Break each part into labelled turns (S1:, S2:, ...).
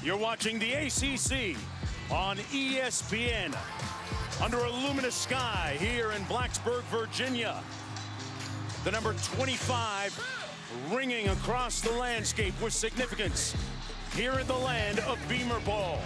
S1: You're watching the ACC on ESPN under a luminous sky here in Blacksburg, Virginia. The number 25 ringing across the landscape with significance here in the land of Beamer ball.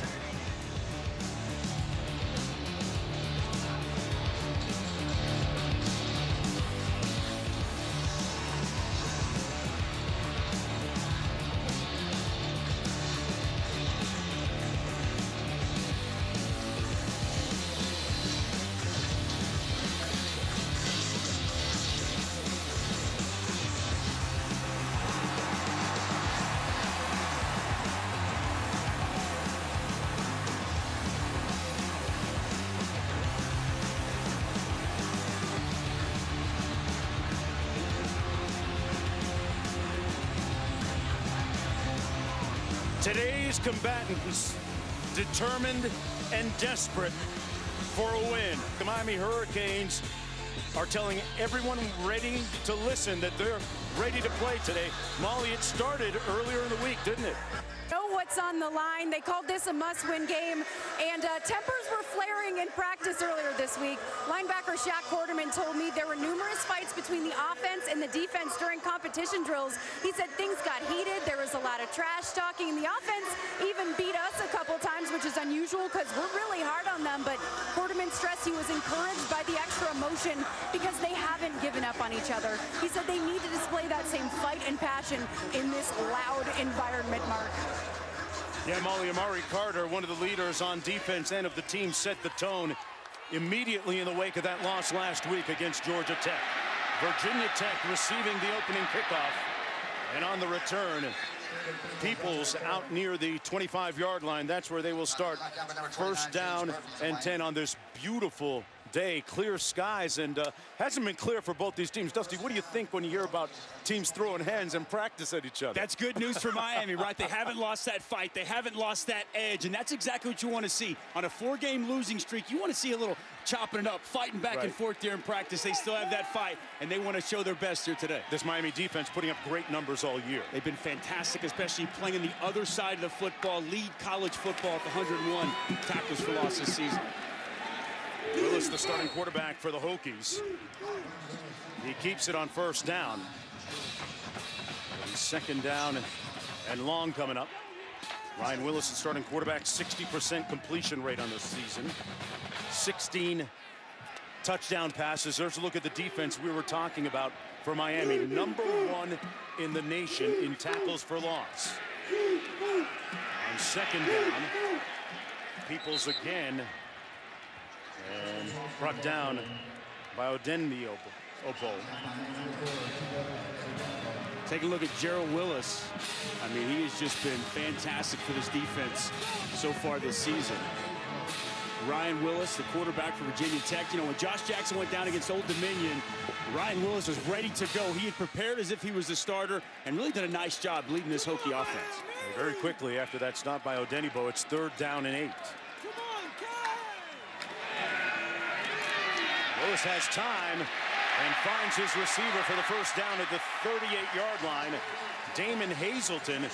S1: Today's combatants determined and desperate for a win. The Miami Hurricanes are telling everyone ready to listen that they're ready to play today. Molly, it started earlier in the week, didn't it?
S2: Know what's on the line. They called this a must-win game, and tempers were flaring in practice earlier this week. Linebacker Shaq Quarterman told me there were numerous fights between the offense and the defense during competition drills. He said things got heated. There was a lot of trash talking, and the offense even beat us a couple times, which is unusual because we're really hard on them. But Quarterman stressed he was encouraged by the extra emotion because they haven't given up on each other. He said they need to display that same fight and passion in this loud environment, Mark.
S1: Yeah, Molly, Amari Carter, one of the leaders on defense and of the team, set the tone immediately in the wake of that loss last week against Georgia Tech. Virginia Tech receiving the opening kickoff, and on the return, Peoples out near the 25-yard line. That's where they will start. First down and 10 on this beautiful day, clear skies, and hasn't been clear for both these teams. Dusty, what do you think when you hear about teams throwing hands and practice at each other?
S3: That's good news for Miami, right? They haven't lost that fight. They haven't lost that edge, and that's exactly what you want to see. On a 4-game losing streak, you want to see a little chopping it up, fighting back and forth there in practice. They still have that fight, and they want to show their best here today.
S1: This Miami defense putting up great numbers all year.
S3: They've been fantastic, especially playing on the other side of the football, lead college football at the 101 tackles for loss this season.
S1: Willis, the starting quarterback for the Hokies. He keeps it on first down. Second down and long coming up. Ryan Willis, the starting quarterback, 60% completion rate on the season. 16 touchdown passes. There's a look at the defense we were talking about for Miami. #1 in the nation in tackles for loss. On second down, Peoples again. And brought down by Odeniobo.
S3: Take a look at Gerald Willis. I mean, he has just been fantastic for this defense so far this season. Ryan Willis, the quarterback for Virginia Tech. You know, when Josh Jackson went down against Old Dominion, Ryan Willis was ready to go. He had prepared as if he was the starter and really did a nice job leading this Hokie offense.
S1: And very quickly after that stop by Odeniobo, it's 3rd down and 8. Willis has time and finds his receiver for the first down at the 38-yard line. Damon Hazelton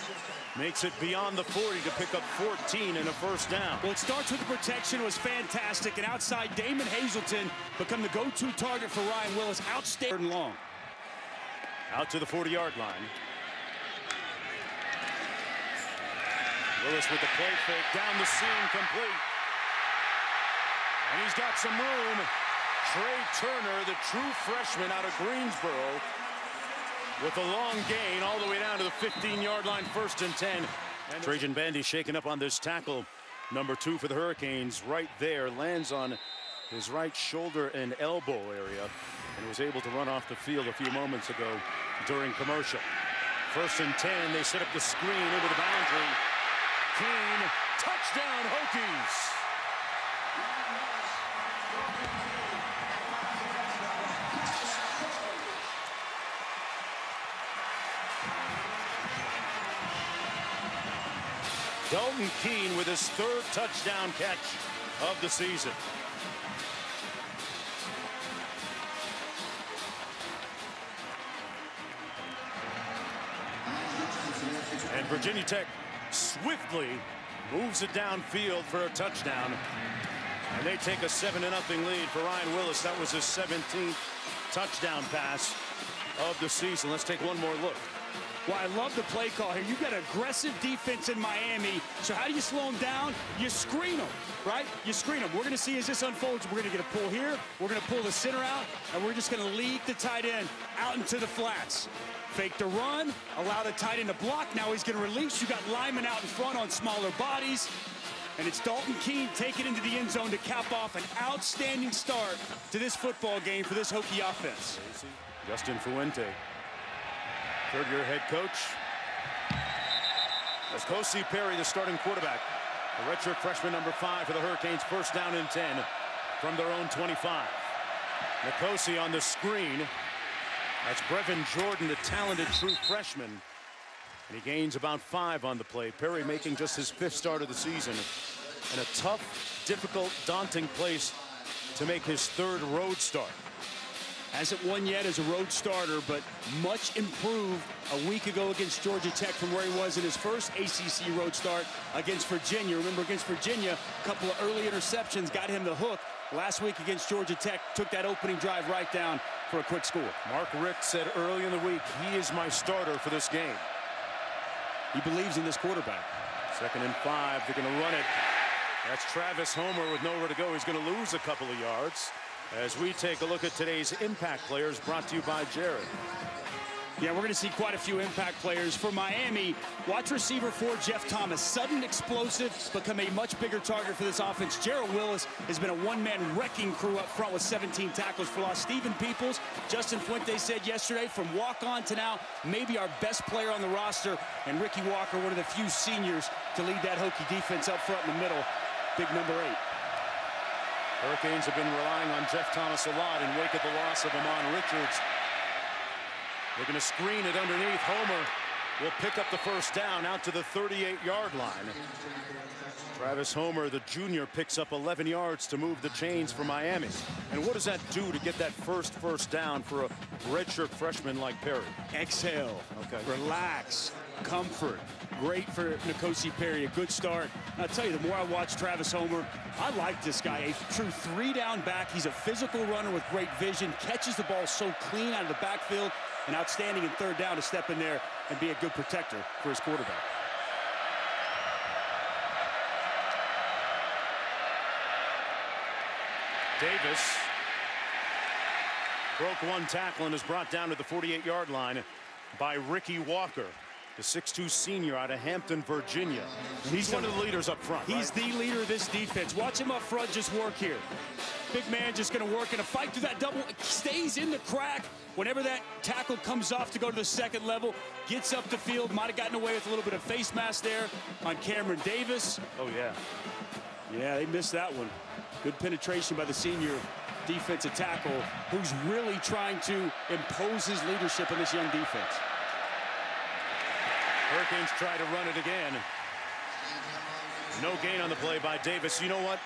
S1: makes it beyond the 40 to pick up 14 and a first down.
S3: Well, it starts with the protection. It was fantastic. And outside, Damon Hazelton become the go-to target for Ryan Willis. Outstanding long.
S1: Out to the 40-yard line. Willis with the play fake down the seam, complete. And he's got some room. Trey Turner, the true freshman out of Greensboro, with a long gain all the way down to the 15-yard line, 1st and 10. And Trajan Bandy shaken up on this tackle. #2 for the Hurricanes right there. Lands on his right shoulder and elbow area and was able to run off the field a few moments ago during commercial. 1st and 10. They set up the screen into the boundary. Keene, touchdown Hokies. Dalton Keene with his 3rd touchdown catch of the season. And Virginia Tech swiftly moves it downfield for a touchdown. And they take a 7-0 lead for Ryan Willis. That was his 17th touchdown pass of the season. Let's take one more look.
S3: Well, I love the play call here. You've got an aggressive defense in Miami. So how do you slow them down? You screen them, right? You screen them. We're going to see as this unfolds, we're going to get a pull here. We're going to pull the center out, and we're just going to lead the tight end out into the flats. Fake the run, allow the tight end to block. Now he's going to release. You got linemen out in front on smaller bodies. And it's Dalton Keene taking into the end zone to cap off an outstanding start to this football game for this Hokie offense.
S1: Justin Fuente, third-year head coach. N'Kosi Perry, the starting quarterback. The redshirt freshman number 5 for the Hurricanes. First down and 10 from their own 25. N'Kosi on the screen. That's Brevin Jordan, the talented true freshman. And he gains about 5 on the play. Perry making just his 5th start of the season. And a tough, difficult, daunting place to make his 3rd road start.
S3: Hasn't won yet as a road starter, but much improved a week ago against Georgia Tech from where he was in his first ACC road start against Virginia. Remember, against Virginia, a couple of early interceptions got him the hook. Last week against Georgia Tech, took that opening drive right down for a quick score.
S1: Mark Richt said early in the week, he is my starter for this game.
S3: He believes in this quarterback.
S1: 2nd and 5, they're going to run it. That's Travis Homer with nowhere to go. He's going to lose a couple of yards. As we take a look at today's impact players, brought to you by Jared.
S3: Yeah, we're going to see quite a few impact players. For Miami, watch receiver 4, Jeff Thomas. Sudden, explosive, become a much bigger target for this offense. Gerald Willis has been a one-man wrecking crew up front with 17 tackles for loss. Stephen Peoples, Justin Fuente said yesterday, from walk-on to now, maybe our best player on the roster. And Ricky Walker, one of the few seniors to lead that Hokie defense up front in the middle. Big number 8.
S1: Hurricanes have been relying on Jeff Thomas a lot in wake of the loss of Amon Richards. They're going to screen it underneath. Homer will pick up the first down out to the 38-yard line. Travis Homer, the junior, picks up 11 yards to move the chains for Miami. And what does that do to get that first down for a redshirt freshman like Perry?
S3: Exhale.
S1: Okay.
S3: Relax. Comfort. Great for N'Kosi Perry. A good start. And I'll tell you, the more I watch Travis Homer, I like this guy. A true 3-down back. He's a physical runner with great vision. Catches the ball so clean out of the backfield. And outstanding in 3rd down to step in there and be a good protector for his quarterback.
S1: Davis broke one tackle and is brought down to the 48-yard line by Ricky Walker, the 6'2 senior out of Hampton, Virginia. He's one of the leaders up front.
S3: He's the leader of this defense. Watch him up front just work here. Big man just going to work in a fight through that double. Stays in the crack. Whenever that tackle comes off to go to the 2nd level, gets up the field. Might have gotten away with a little bit of face mask there on Cameron Davis.
S1: Oh, yeah.
S3: Yeah, they missed that one. Good penetration by the senior defensive tackle, who's really trying to impose his leadership in this young defense.
S1: Hurricanes try to run it again. No gain on the play by Davis. You know what?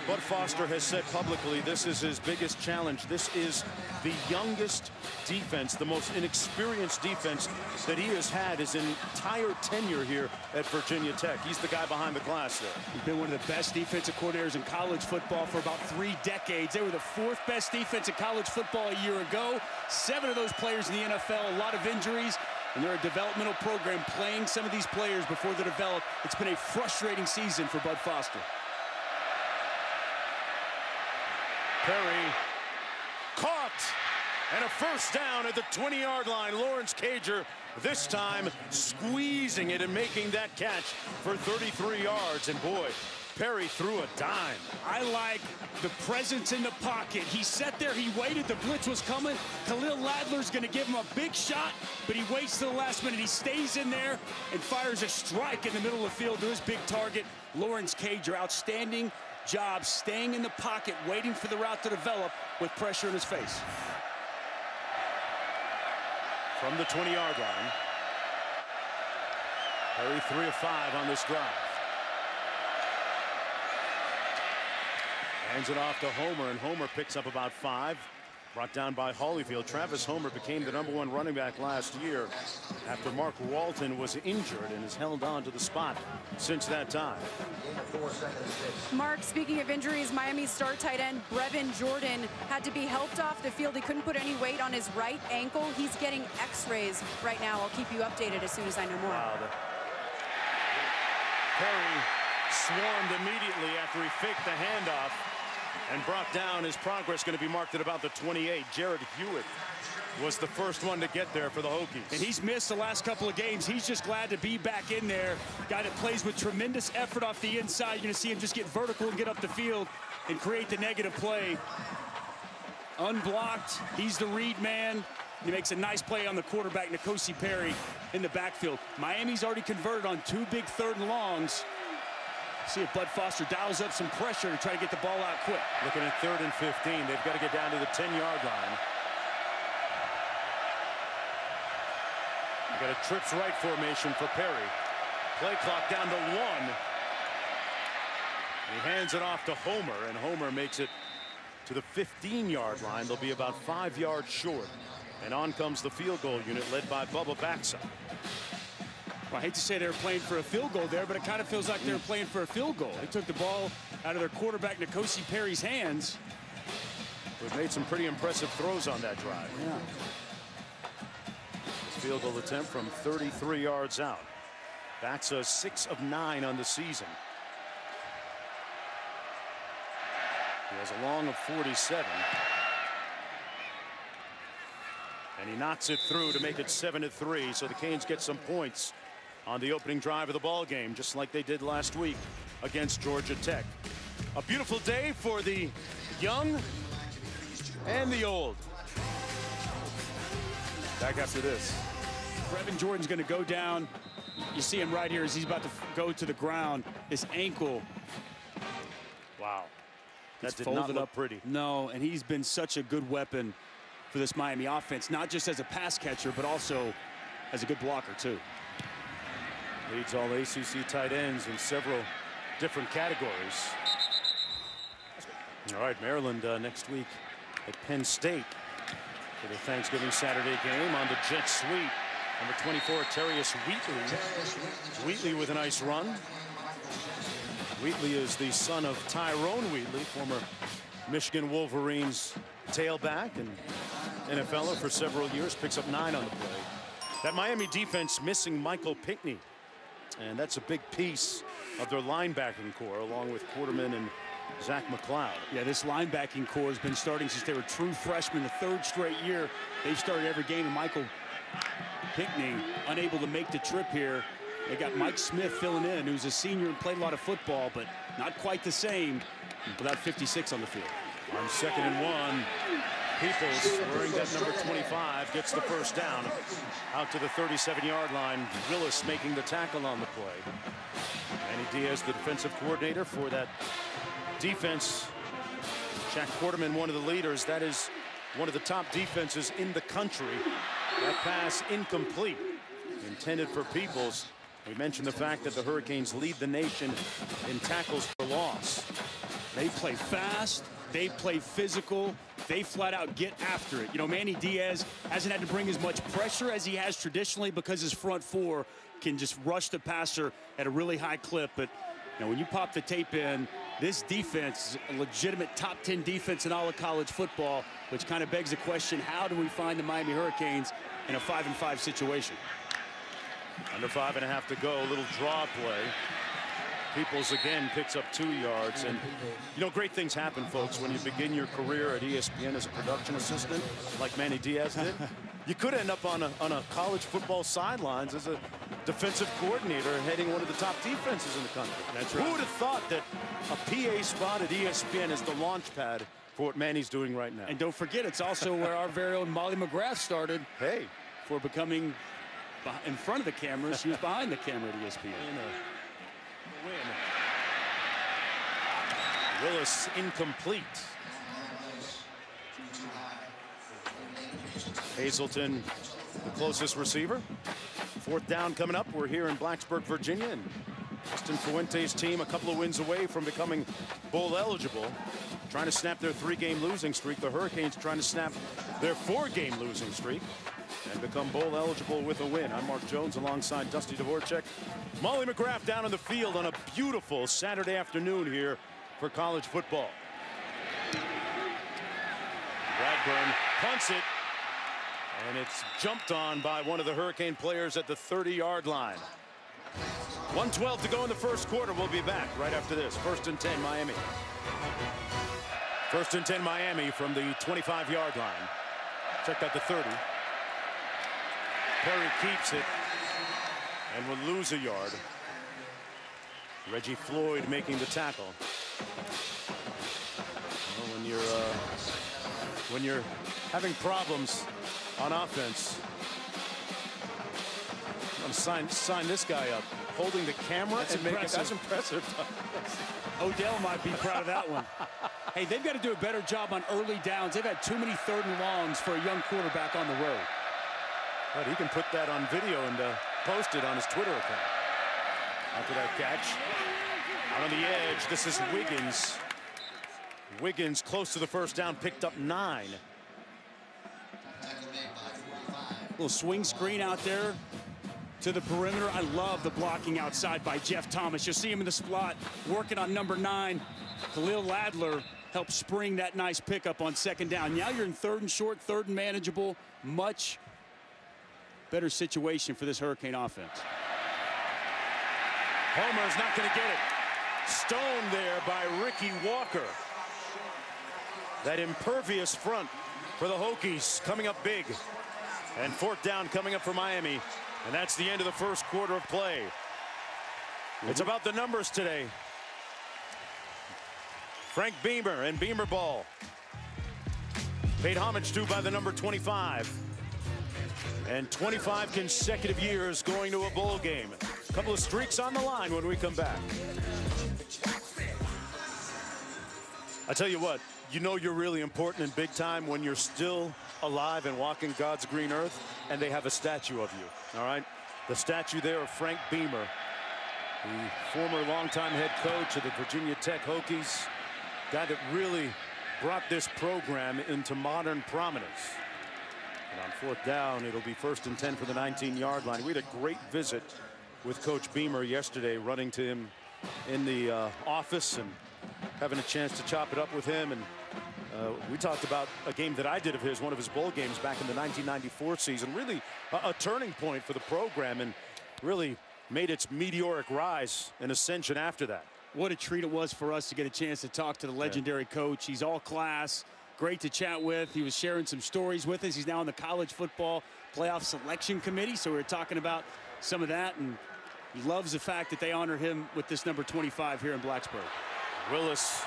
S1: Bud Foster has said publicly this is his biggest challenge. This is the youngest defense, the most inexperienced defense that he has had his entire tenure here at Virginia Tech. He's the guy behind the glass there.
S3: He's been one of the best defensive coordinators in college football for about 3 decades. They were the 4th best defense in college football a year ago. 7 of those players in the NFL, a lot of injuries. And they're a developmental program playing some of these players before they develop. It's been a frustrating season for Bud Foster.
S1: Perry caught, and a first down at the 20-yard line. Lawrence Cager this time squeezing it and making that catch for 33 yards. And boy, Perry threw a dime.
S3: I like the presence in the pocket. He sat there, he waited, the blitz was coming. Khalil Ladler's gonna give him a big shot, but he waits to the last minute. He stays in there and fires a strike in the middle of the field to his big target, Lawrence Cager. Outstanding job staying in the pocket, waiting for the route to develop with pressure in his face.
S1: From the 20-yard line, Perry 3 of 5 on this drive. Hands it off to Homer, and Homer picks up about 5. brought down by Holyfield. Travis Homer became the #1 running back last year after Mark Walton was injured and has held on to the spot since that time.
S2: Mark, speaking of injuries, Miami star tight end Brevin Jordan had to be helped off the field. He couldn't put any weight on his right ankle. He's getting x-rays right now. I'll keep you updated as soon as I know more.
S1: Wow, Perry swarmed immediately after he faked the handoff and brought down. His progress going to be marked at about the 28. Jared Hewitt was the first one to get there for the Hokies.
S3: And he's missed the last couple of games. He's just glad to be back in there. Guy that plays with tremendous effort off the inside. You're going to see him just get vertical and get up the field and create the negative play. Unblocked. He's the read man. He makes a nice play on the quarterback, N'Kosi Perry, in the backfield. Miami's already converted on 2 big 3rd and longs. See if Bud Foster dials up some pressure to try to get the ball out quick.
S1: Looking at 3rd and 15. They've got to get down to the 10-yard line. Got a trips right formation for Perry. Play clock down to 1. He hands it off to Homer, and Homer makes it to the 15-yard line. They'll be about 5 yards short. And on comes the field goal unit led by Bubba Baxa.
S3: Well, I hate to say they were playing for a field goal there, but it kind of feels like they were playing for a field goal. They took the ball out of their quarterback, N'Kosi Perry's hands.
S1: They've made some pretty impressive throws on that drive.
S3: Yeah.
S1: Field goal attempt from 33 yards out. Baxa 6 of 9 on the season. He has a long of 47. And he knocks it through to make it 7-3. So the Canes get some points on the opening drive of the ball game, just like they did last week against Georgia Tech. A beautiful day for the young and the old. Back after this.
S3: Brevin Jordan's going to go down. You see him right here as he's about to go to the ground. His ankle.
S1: Wow. That did
S3: folded
S1: not look
S3: up
S1: pretty.
S3: No, and he's been such a good weapon for this Miami offense, not just as a pass catcher, but also as a good blocker, too.
S1: Leads all ACC tight ends in several different categories. All right, Maryland next week at Penn State for the Thanksgiving Saturday game on the jet sweep. Number 24, Terrius Wheatley. Wheatley with a nice run. Wheatley is the son of Tyrone Wheatley, former Michigan Wolverines tailback and NFLer for several years. Picks up 9 on the play. That Miami defense missing Michael Pinckney. And that's a big piece of their linebacking core, along with Quarterman and Zach McLeod.
S3: Yeah, this linebacking core has been starting since they were true freshmen. The 3rd straight year they've started every game. And Michael Pinckney unable to make the trip here. They got Mike Smith filling in, who's a senior and played a lot of football, but not quite the same without 56 on the field.
S1: On 2nd and 1, Peoples, wearing that number 25, gets the first down out to the 37-yard line. Willis making the tackle on the play. Manny Diaz, the defensive coordinator for that defense. Shaq Quarterman, one of the leaders. That is one of the top defenses in the country. That pass incomplete, intended for Peoples. We mentioned the fact that the Hurricanes lead the nation in tackles for loss.
S3: They play fast. They play physical. They flat out get after it. You know, Manny Diaz hasn't had to bring as much pressure as he has traditionally because his front four can just rush the passer at a really high clip. But you know, when you pop the tape in, this defense is a legitimate top 10 defense in all of college football, which kind of begs the question, how do we find the Miami Hurricanes in a 5-5 situation?
S1: Under 5.5 to go, a little draw play. Peoples again picks up 2 yards. And you know, great things happen, folks, when you begin your career at ESPN as a production assistant like Manny Diaz did. You could end up on a college football sidelines as a defensive coordinator heading one of the top defenses in the country.
S3: That's right.
S1: Who would have thought that a PA spot at ESPN is the launch pad for what Manny's doing right now?
S3: And don't forget, it's also where our very own Molly McGrath started.
S1: Hey,
S3: for becoming in front of the cameras. She was behind the camera at ESPN.
S1: Win. Willis incomplete. Hazleton, the closest receiver. 4th down coming up. We're here in Blacksburg, Virginia. And Justin Fuente's team a couple of wins away from becoming bowl eligible. trying to snap their 3-game losing streak. The Hurricanes trying to snap their 4-game losing streak and become bowl eligible with a win. I'm Mark Jones alongside Dusty Dvorak. Molly McGrath down on the field on a beautiful Saturday afternoon here for college football. Bradburn punts it, and it's jumped on by one of the Hurricane players at the 30-yard line. 1:12 to go in the first quarter. We'll be back right after this. 1st and 10, Miami. 1st and 10, Miami from the 25-yard line. Check out the 30. Perry keeps it and will lose a yard. Reggie Floyd making the tackle. Well, when you're having problems on offense, I'm gonna sign this guy up, holding the camera. That's and impressive. That's impressive.
S3: Odell might be proud of that one. Hey, they've got to do a better job on early downs. They've had too many 3rd and longs for a young quarterback on the road.
S1: But he can put that on video and post it on his Twitter account. After that catch, out on the edge, this is Wiggins. Wiggins close to the first down, picked up 9.
S3: Little swing screen out there to the perimeter. I love the blocking outside by Jeff Thomas. You'll see him in the slot working on number 9. Khalil Ladler helped spring that nice pickup on 2nd down. Now you're in 3rd and short, 3rd and manageable. Much better situation for this Hurricane offense.
S1: Homer's not going to get it. Stoned there by Ricky Walker. That impervious front for the Hokies coming up big. And 4th down coming up for Miami. And that's the end of the first quarter of play. It's about the numbers today. Frank Beamer and Beamer ball. Paid homage to by the number 25. And 25 consecutive years going to a bowl game. A couple of streaks on the line when we come back. I tell you what, you know you're really important and big time when you're still alive and walking God's green earth and they have a statue of you. All right, the statue there of Frank Beamer, the former longtime head coach of the Virginia Tech Hokies, guy that really brought this program into modern prominence. And on 4th down, it'll be 1st and 10 for the 19-yard line. We had a great visit with Coach Beamer yesterday, running to him in the office and having a chance to chop it up with him. And we talked about a game that I did of his, one of his bowl games back in the 1994 season. Really a turning point for the program and really made its meteoric rise and ascension after that.
S3: What a treat it was for us to get a chance to talk to the legendary coach. He's all class, great to chat with. He was sharing some stories with us. He's now on the college football playoff selection committee, so we were talking about some of that, and he loves the fact that they honor him with this number 25 here in Blacksburg.
S1: Willis,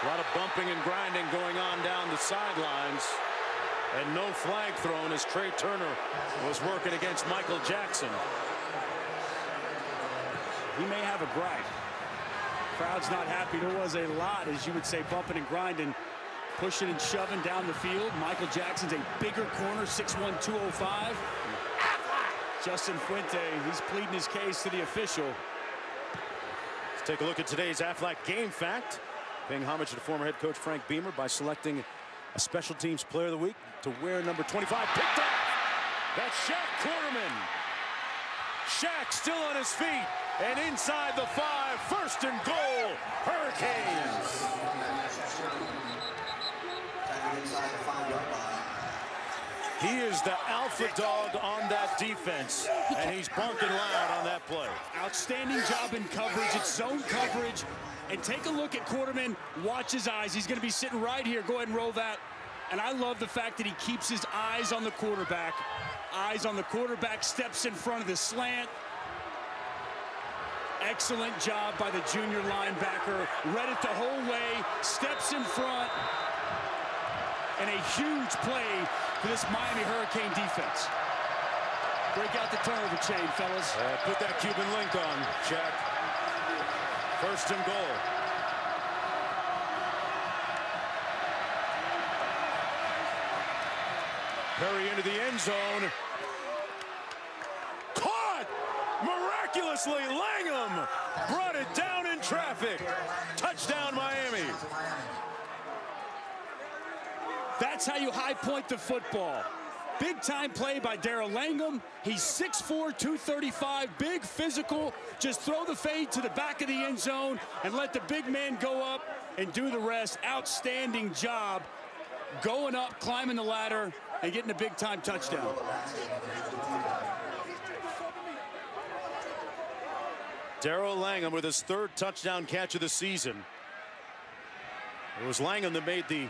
S1: a lot of bumping and grinding going on down the sidelines, and no flag thrown as Trey Turner was working against Michael Jackson.
S3: He may have a gripe. Crowd's not happy. There was a lot, as you would say, bumping and grinding, pushing and shoving down the field. Michael Jackson's a bigger corner, 6'1", 205. Justin Fuente, he's pleading his case to the official.
S1: Let's take a look at today's Aflac game fact. Paying homage to former head coach Frank Beamer by selecting a special teams player of the week to wear number 25. Picked up. That's Shaq Quarterman. Shaq still on his feet and inside the 5. 1st and goal. Hurricanes. He is the alpha dog on that defense, and he's barking loud on that play.
S3: Outstanding job in coverage. It's zone coverage. And take a look at Quarterman. Watch his eyes. He's going to be sitting right here. Go ahead and roll that. And I love the fact that he keeps his eyes on the quarterback. Eyes on the quarterback, steps in front of the slant. Excellent job by the junior linebacker. Read it the whole way, steps in front. And a huge play for this Miami Hurricane defense. Break out the turnover chain, fellas.
S1: Put that Cuban link on, Jack. 1st and goal. Perry into the end zone. Caught! Miraculously, Langham brought it down in traffic. Touchdown, Miami.
S3: That's how you high point the football. Big time play by Darrell Langham. He's 6'4", 235, big, physical. Just throw the fade to the back of the end zone and let the big man go up and do the rest. Outstanding job going up, climbing the ladder, and getting a big time touchdown.
S1: Darrell Langham with his 3rd touchdown catch of the season. It was Langham that made the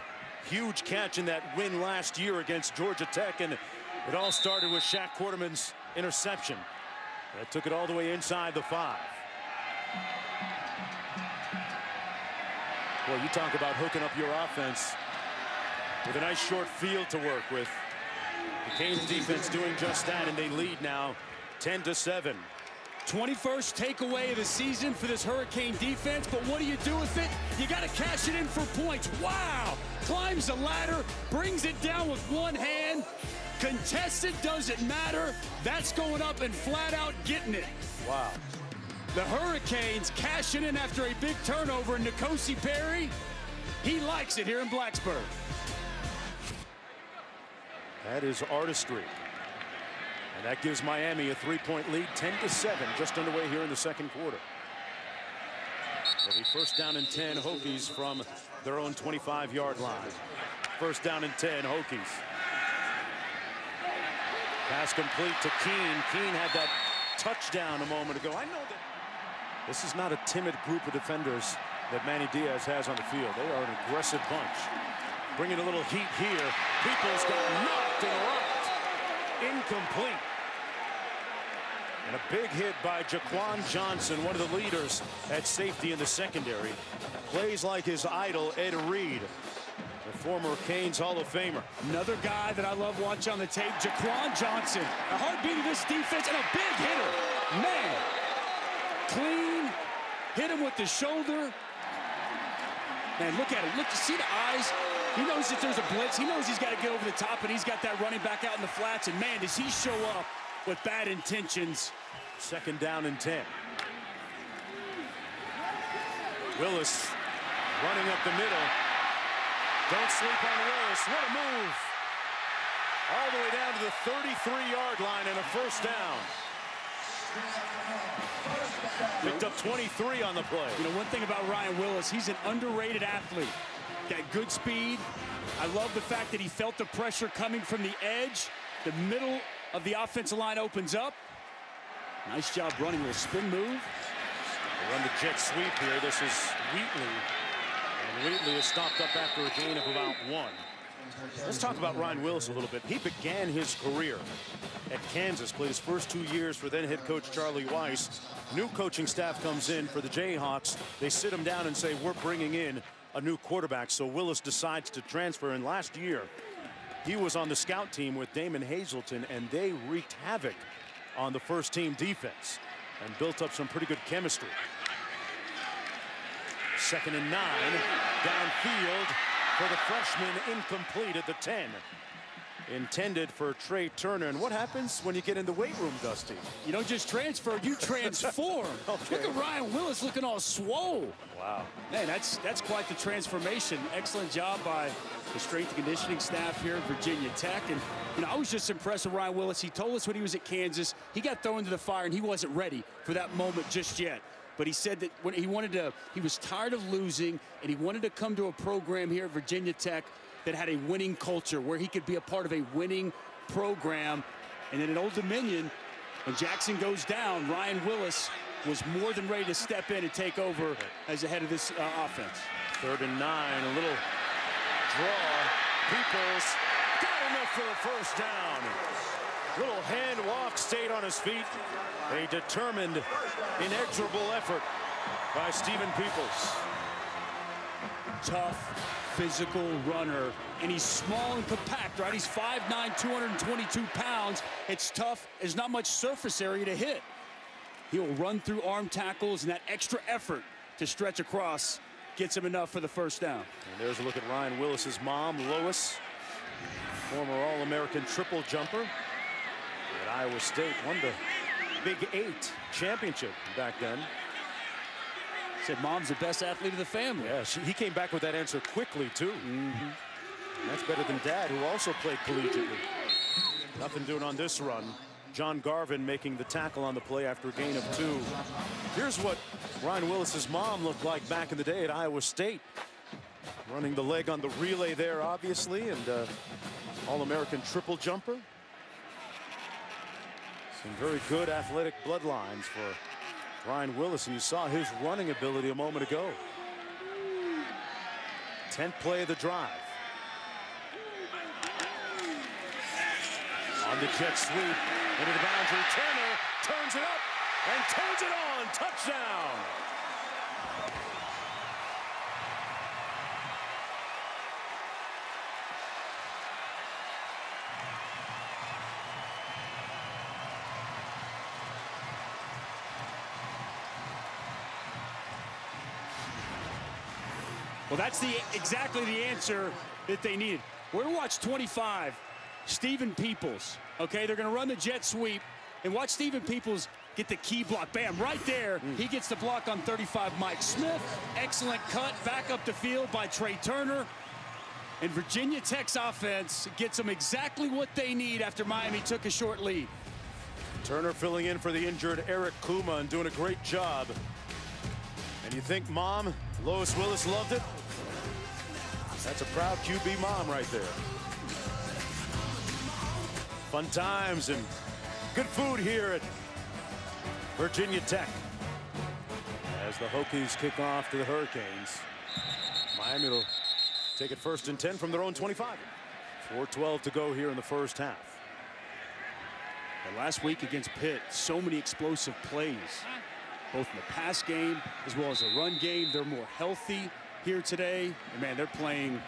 S1: huge catch in that win last year against Georgia Tech, and it all started with Shaq Quarterman's interception. That took it all the way inside the 5. Well, you talk about hooking up your offense with a nice short field to work with. The Canes defense doing just that, and they lead now 10-7.
S3: 21st takeaway of the season for this Hurricane defense, but what do you do with it? You got to cash it in for points. Wow! Climbs the ladder, brings it down with one hand. Contested, doesn't matter. That's going up and flat out getting it.
S1: Wow.
S3: The Hurricanes cashing in after a big turnover. And N'Kosi Perry, he likes it here in Blacksburg.
S1: That is artistry. And that gives Miami a 3-point lead, 10-7, just underway here in the 2nd quarter. It'll be 1st down and 10, Hokies from their own 25-yard line. 1st down and 10, Hokies. Pass complete to Keene. Keene had that touchdown a moment ago. I know that this is not a timid group of defenders that Manny Diaz has on the field. They are an aggressive bunch. Bringing a little heat here. Peoples got knocked and rocked. Incomplete. And a big hit by Jaquan Johnson, one of the leaders at safety in the secondary. Plays like his idol, Ed Reed, the former Canes Hall of Famer.
S3: Another guy that I love watching on the tape, Jaquan Johnson. The heartbeat of this defense and a big hitter. Man, clean, hit him with the shoulder. Man, look at him. Look, see the eyes. He knows that there's a blitz. He knows he's got to get over the top, and he's got that running back out in the flats. And, man, does he show up with bad intentions.
S1: 2nd down and 10. Willis running up the middle. Don't sleep on Willis. What a move. All the way down to the 33-yard line and a 1st down. Picked up 23 on the play.
S3: You know, one thing about Ryan Willis, he's an underrated athlete. Got good speed. I love the fact that he felt the pressure coming from the edge. The middle of the offensive line opens up. Nice job running, a little spin move.
S1: They run the jet sweep here. This is Wheatley. And Wheatley is stopped up after a gain of about 1. Let's talk about Ryan Willis a little bit. He began his career at Kansas, played his first 2 years for then head coach Charlie Weiss. New coaching staff comes in for the Jayhawks. They sit him down and say, we're bringing in a new quarterback. So Willis decides to transfer. And last year, he was on the scout team with Damon Hazelton, and they wreaked havoc on the first team defense and built up some pretty good chemistry. 2nd and 9, downfield for the freshman, incomplete at the 10. Intended for Trey Turner. And what happens when you get in the weight room, Dusty?
S3: You don't just transfer, you transform.
S1: Okay.
S3: Look at Ryan Willis looking all swole.
S1: Wow.
S3: Man, that's quite the transformation. Excellent job by the strength and conditioning staff here at Virginia Tech. And, you know, I was just impressed with Ryan Willis. He told us when he was at Kansas, he got thrown into the fire and he wasn't ready for that moment just yet. But he said that when he was tired of losing and he wanted to come to a program here at Virginia Tech that had a winning culture where he could be a part of a winning program. And then at Old Dominion, when Jackson goes down, Ryan Willis was more than ready to step in and take over as the head of this offense.
S1: 3rd and 9, a little draw. Peoples got enough for the 1st down. Little hand walk, stayed on his feet. A determined, inexorable effort by Stephen Peoples.
S3: Tough, physical runner, and he's small and compact, right? He's 5'9", 222 pounds. It's tough. There's not much surface area to hit. He'll run through arm tackles, and that extra effort to stretch across gets him enough for the 1st down.
S1: And there's a look at Ryan Willis's mom, Lois, former All-American triple jumper at Iowa State. Won the Big 8 championship back then.
S3: Said mom's the best athlete of the family.
S1: Yeah, he came back with that answer quickly, too. And that's better than Dad, who also played collegiately. Nothing doing on this run. John Garvin making the tackle on the play after a gain of 2. Here's what Ryan Willis's mom looked like back in the day at Iowa State. Running the leg on the relay there, obviously, and All-American triple jumper. Some very good athletic bloodlines for Ryan Willis, and you saw his running ability a moment ago. 10th play of the drive. On the jet sweep, into the boundary, Turner turns it up and turns it on, touchdown.
S3: Well, that's exactly the answer that they needed. We're going to watch 25, Stephen Peoples. Okay, they're going to run the jet sweep, and watch Stephen Peoples get the key block. Bam, right there. He gets the block on 35, Mike Smith. Excellent cut back up the field by Trey Turner. And Virginia Tech's offense gets them exactly what they need after Miami took a short lead.
S1: Turner filling in for the injured Eric Kuma and doing a great job. And you think Mom, Lois Willis, loved it? That's a proud QB mom right there. Fun times and good food here at Virginia Tech. As the Hokies kick off to the Hurricanes. Miami will take it 1st and 10 from their own 25. 4:12 to go here in the first half.
S3: And last week against Pitt, so many explosive plays, both in the pass game as well as the run game. They're more healthy here today. And man, they're playing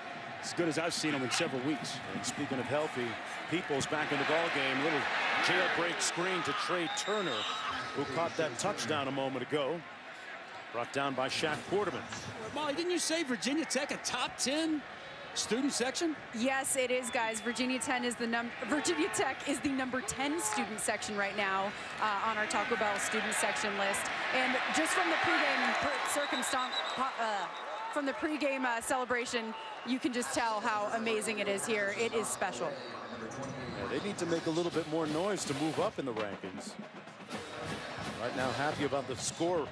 S3: as good as I've seen them in several weeks.
S1: And speaking of healthy, Peoples back in the ball game. Little jailbreak screen to Trey Turner, who caught that touchdown a moment ago. Brought down by Shaq Quarterman.
S3: Molly, didn't you say Virginia Tech a top 10 student section?
S2: Yes, it is, guys. Virginia Tech is the number 10 student section right now on our Taco Bell student section list. And just from the pregame celebration, you can just tell how amazing it is here. It is special.
S1: Yeah, they need to make a little bit more noise to move up in the rankings. Right now, happy about the score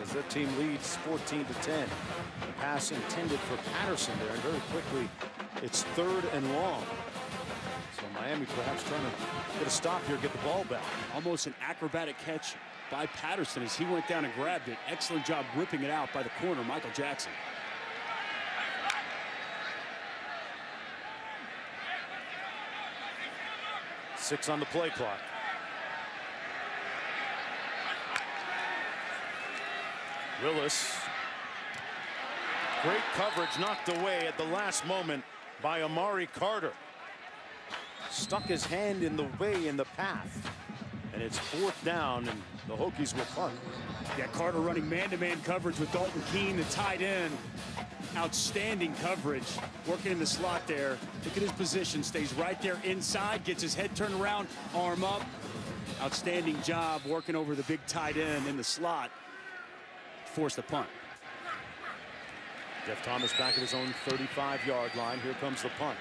S1: as their team leads 14-10. The pass intended for Patterson there, and very quickly, it's 3rd and long. So Miami perhaps trying to get a stop here, get the ball back.
S3: Almost an acrobatic catch by Patterson as he went down and grabbed it. Excellent job ripping it out by the corner, Michael Jackson.
S1: Six on the play clock. Willis. Great coverage knocked away at the last moment by Amari Carter. Stuck his hand in the way in the path. And it's 4th down, and the Hokies will punt.
S3: Yeah, Carter running man-to-man coverage with Dalton Keene, the tight end. Outstanding coverage, working in the slot there. Look at his position, stays right there inside, gets his head turned around, arm up. Outstanding job working over the big tight end in the slot. Force the punt.
S1: Jeff Thomas back at his own 35-yard line. Here comes the punt.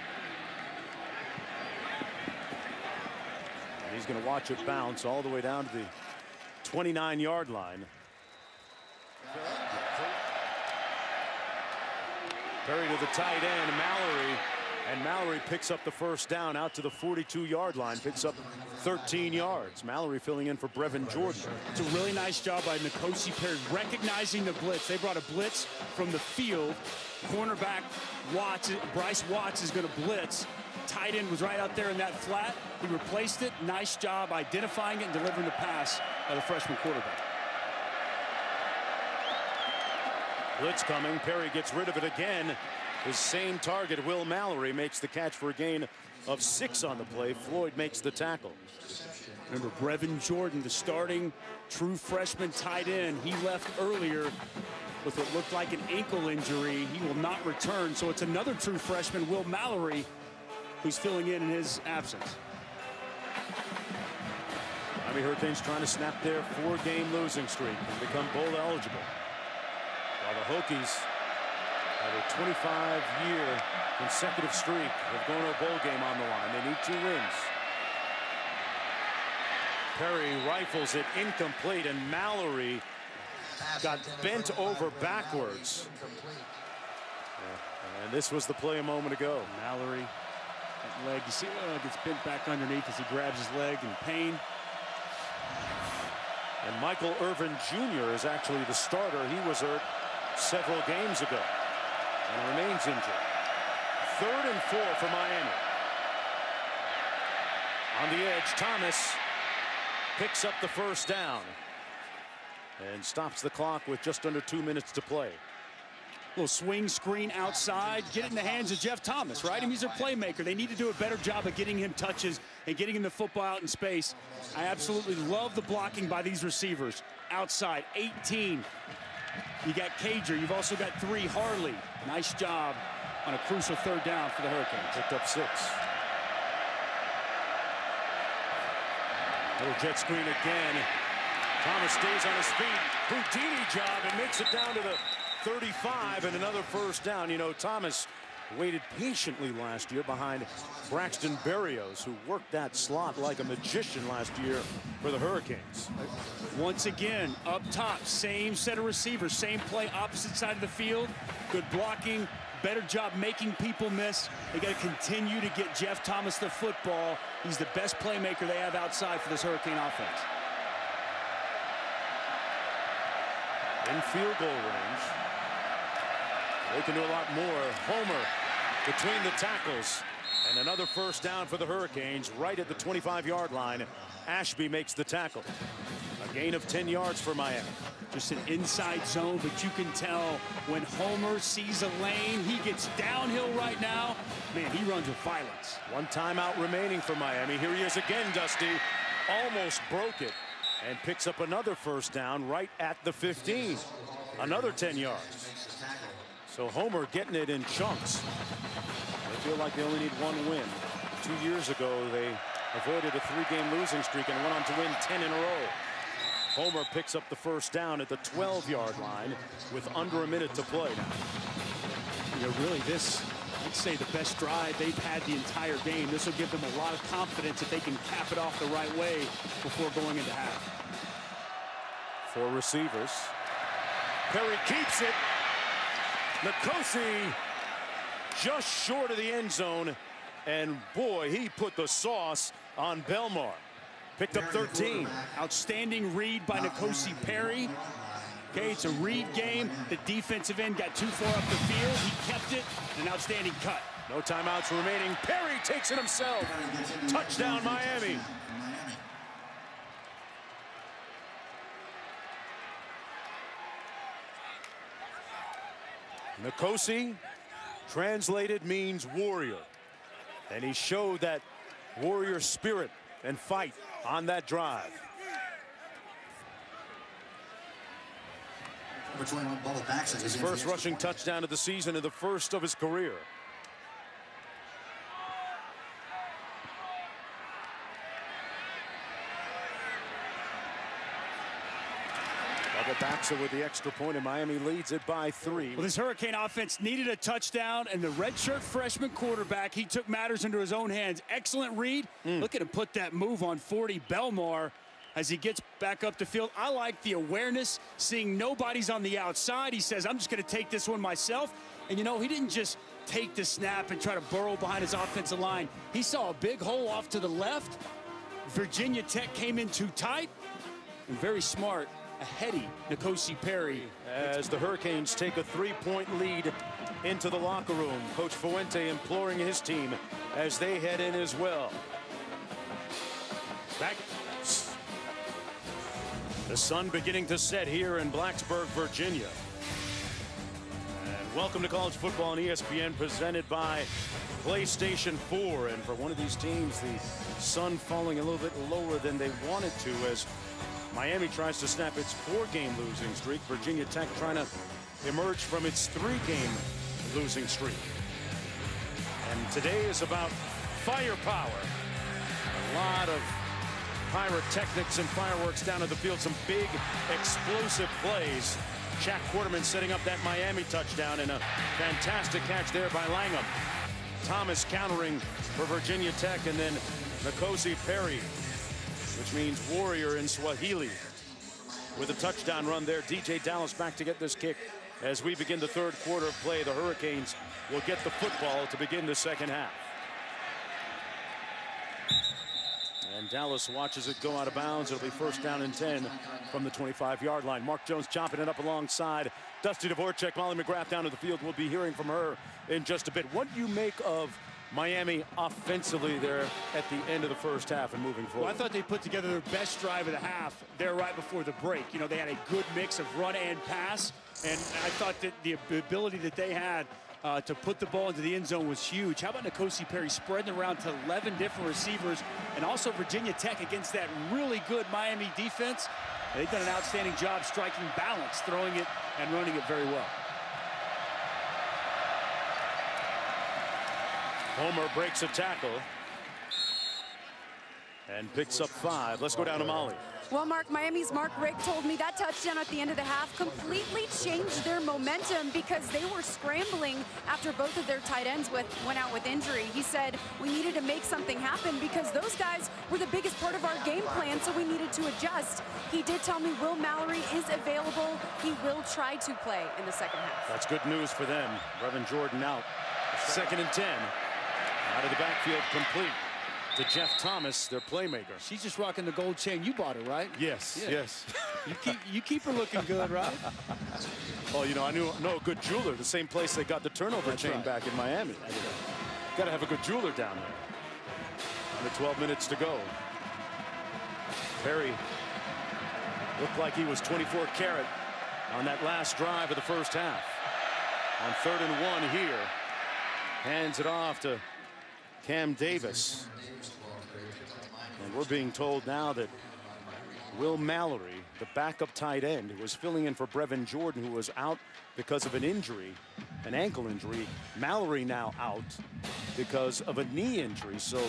S1: And he's going to watch it bounce all the way down to the 29-yard line. Perry to the tight end, Mallory. And Mallory picks up the first down out to the 42-yard line, picks up 13 yards. Mallory filling in for Brevin Jordan.
S3: It's a really nice job by N'Kosi Perry recognizing the blitz. They brought a blitz from the field. Cornerback Bryce Watts is going to blitz. Tight end was right out there in that flat. He replaced it. Nice job identifying it and delivering the pass by the freshman quarterback.
S1: Blitz coming. Perry gets rid of it again. His same target, Will Mallory, makes the catch for a gain of 6 on the play. Floyd makes the tackle.
S3: Remember, Brevin Jordan, the starting true freshman tight end. He left earlier with what looked like an ankle injury. He will not return. So it's another true freshman, Will Mallory, who's filling in his absence.
S1: Miami Hurricanes trying to snap their 4-game losing streak and become bowl eligible. While the Hokies have a 25-year consecutive streak of going to a bowl game on the line. They need 2 wins. Perry rifles it incomplete, and Mallory got bent over backwards. And this was the play a moment ago.
S3: Mallory, that leg, you see, gets bent back underneath as he grabs his leg in pain.
S1: And Michael Irvin Jr. is actually the starter. He was hurt several games ago and remains injured. 3rd and 4 for Miami. On the edge, Thomas picks up the first down and stops the clock with just under 2 minutes to play.
S3: Little swing screen outside, get it in the hands of Jeff Thomas, right? I mean, he's a playmaker. They need to do a better job of getting him touches and getting him the football out in space. I absolutely love the blocking by these receivers. Outside, 18. You got Cager. You've also got 3, Harley. Nice job on a crucial 3rd down for the Hurricanes.
S1: Picked up 6. Little jet screen again. Thomas stays on his feet. Houdini job and makes it down to the 35 and another first down. You know, Thomas waited patiently last year behind Braxton Berrios, who worked that slot like a magician last year for the Hurricanes.
S3: Once again, up top, same set of receivers, same play, opposite side of the field. Good blocking, better job making people miss. They got to continue to get Jeff Thomas the football. He's the best playmaker they have outside for this Hurricane offense.
S1: In field goal range. They can do a lot more. Homer between the tackles. And another first down for the Hurricanes right at the 25-yard line. Ashby makes the tackle. A gain of 10 yards for Miami.
S3: Just an inside zone, but you can tell when Homer sees a lane, he gets downhill right now. Man, he runs with violence.
S1: 1 timeout remaining for Miami. Here he is again, Dusty. Almost broke it and picks up another first down right at the 15. Another 10 yards. So Homer getting it in chunks. They feel like they only need 1 win. 2 years ago, they avoided a 3-game losing streak and went on to win 10 in a row. Homer picks up the first down at the 12-yard line with under a minute to play now.
S3: You know, really this, I'd say the best drive they've had the entire game. This will give them a lot of confidence that they can cap it off the right way before going into half.
S1: 4 receivers. Perry keeps it. N'Kosi just short of the end zone. And boy, he put the sauce on Belmar. Picked up 13.
S3: Outstanding read by N'Kosi Perry. Okay, it's a read game. The defensive end got too far up the field. He kept it. An outstanding cut.
S1: No timeouts remaining. Perry takes it himself. Touchdown, Miami. N'Kosi, translated, means warrior. And he showed that warrior spirit and fight on that drive. His first rushing touchdown of the season and the first of his career. Baxa with the extra point, and Miami leads it by 3.
S3: Well, this Hurricane offense needed a touchdown, and the redshirt freshman quarterback, he took matters into his own hands. Excellent read. Look at him put that move on 40 Belmar as he gets back up the field. I like the awareness, seeing nobody's on the outside. He says, I'm just going to take this one myself. And, you know, he didn't just take the snap and try to burrow behind his offensive line. He saw a big hole off to the left. Virginia Tech came in too tight, and very smart. A heady N'Kosi Perry.
S1: As the Hurricanes take a 3-point lead into the locker room. Coach Fuente imploring his team as they head in as well. Back. The sun beginning to set here in Blacksburg, Virginia. And welcome to college football on ESPN, presented by PlayStation 4. And for one of these teams, the sun falling a little bit lower than they wanted to as Miami tries to snap its 4-game losing streak. Virginia Tech trying to emerge from its 3-game losing streak. And today is about firepower. A lot of pyrotechnics and fireworks down at the field. Some big explosive plays. Shaq Quarterman setting up that Miami touchdown, and a fantastic catch there by Langham. Thomas countering for Virginia Tech, and then N'Kosi Perry, which means warrior in Swahili, with a touchdown run there. DJ Dallas back to get this kick as we begin the third quarter of play. The Hurricanes will get the football to begin the second half. And Dallas watches it go out of bounds. It'll be first down and 10 from the 25-yard line. Mark Jones chopping it up alongside Dusty Dvorak. Molly McGrath down to the field. We'll be hearing from her in just a bit. What do you make of Miami offensively there at the end of the first half and moving forward?
S3: Well, I thought they put together their best drive of the half there right before the break. You know, they had a good mix of run and pass, and I thought that the ability that they had to put the ball into the end zone was huge. How about N'Kosi Perry spreading around to 11 different receivers, and also Virginia Tech against that really good Miami defense. They've done an outstanding job striking balance, throwing it and running it very well.
S1: Homer breaks a tackle and picks up 5. Let's go down to Molly.
S2: Well, Mark, Miami's Mark Richt told me that touchdown at the end of the half completely changed their momentum because they were scrambling after both of their tight ends went out with injury. He said we needed to make something happen because those guys were the biggest part of our game plan, so we needed to adjust. He did tell me Will Mallory is available. He will try to play in the second half.
S1: That's good news for them. Brevin Jordan out. Second and 10. Out of the backfield, complete to Jeff Thomas, their playmaker.
S3: She's just rocking the gold chain. You bought it, right?
S1: Yes,
S3: yeah.
S1: yes.
S3: You keep her looking good, right?
S1: Oh, you know, I know a good jeweler, the same place they got the turnover chain right back in Miami. Got to have a good jeweler down there. Under 12 minutes to go. Perry looked like he was 24 karat on that last drive of the first half. On 3rd and 1 here. Hands it off to Cam Davis. And we're being told now that Will Mallory, the backup tight end who was filling in for Brevin Jordan, who was out because of an injury, an ankle injury. Mallory now out because of a knee injury. So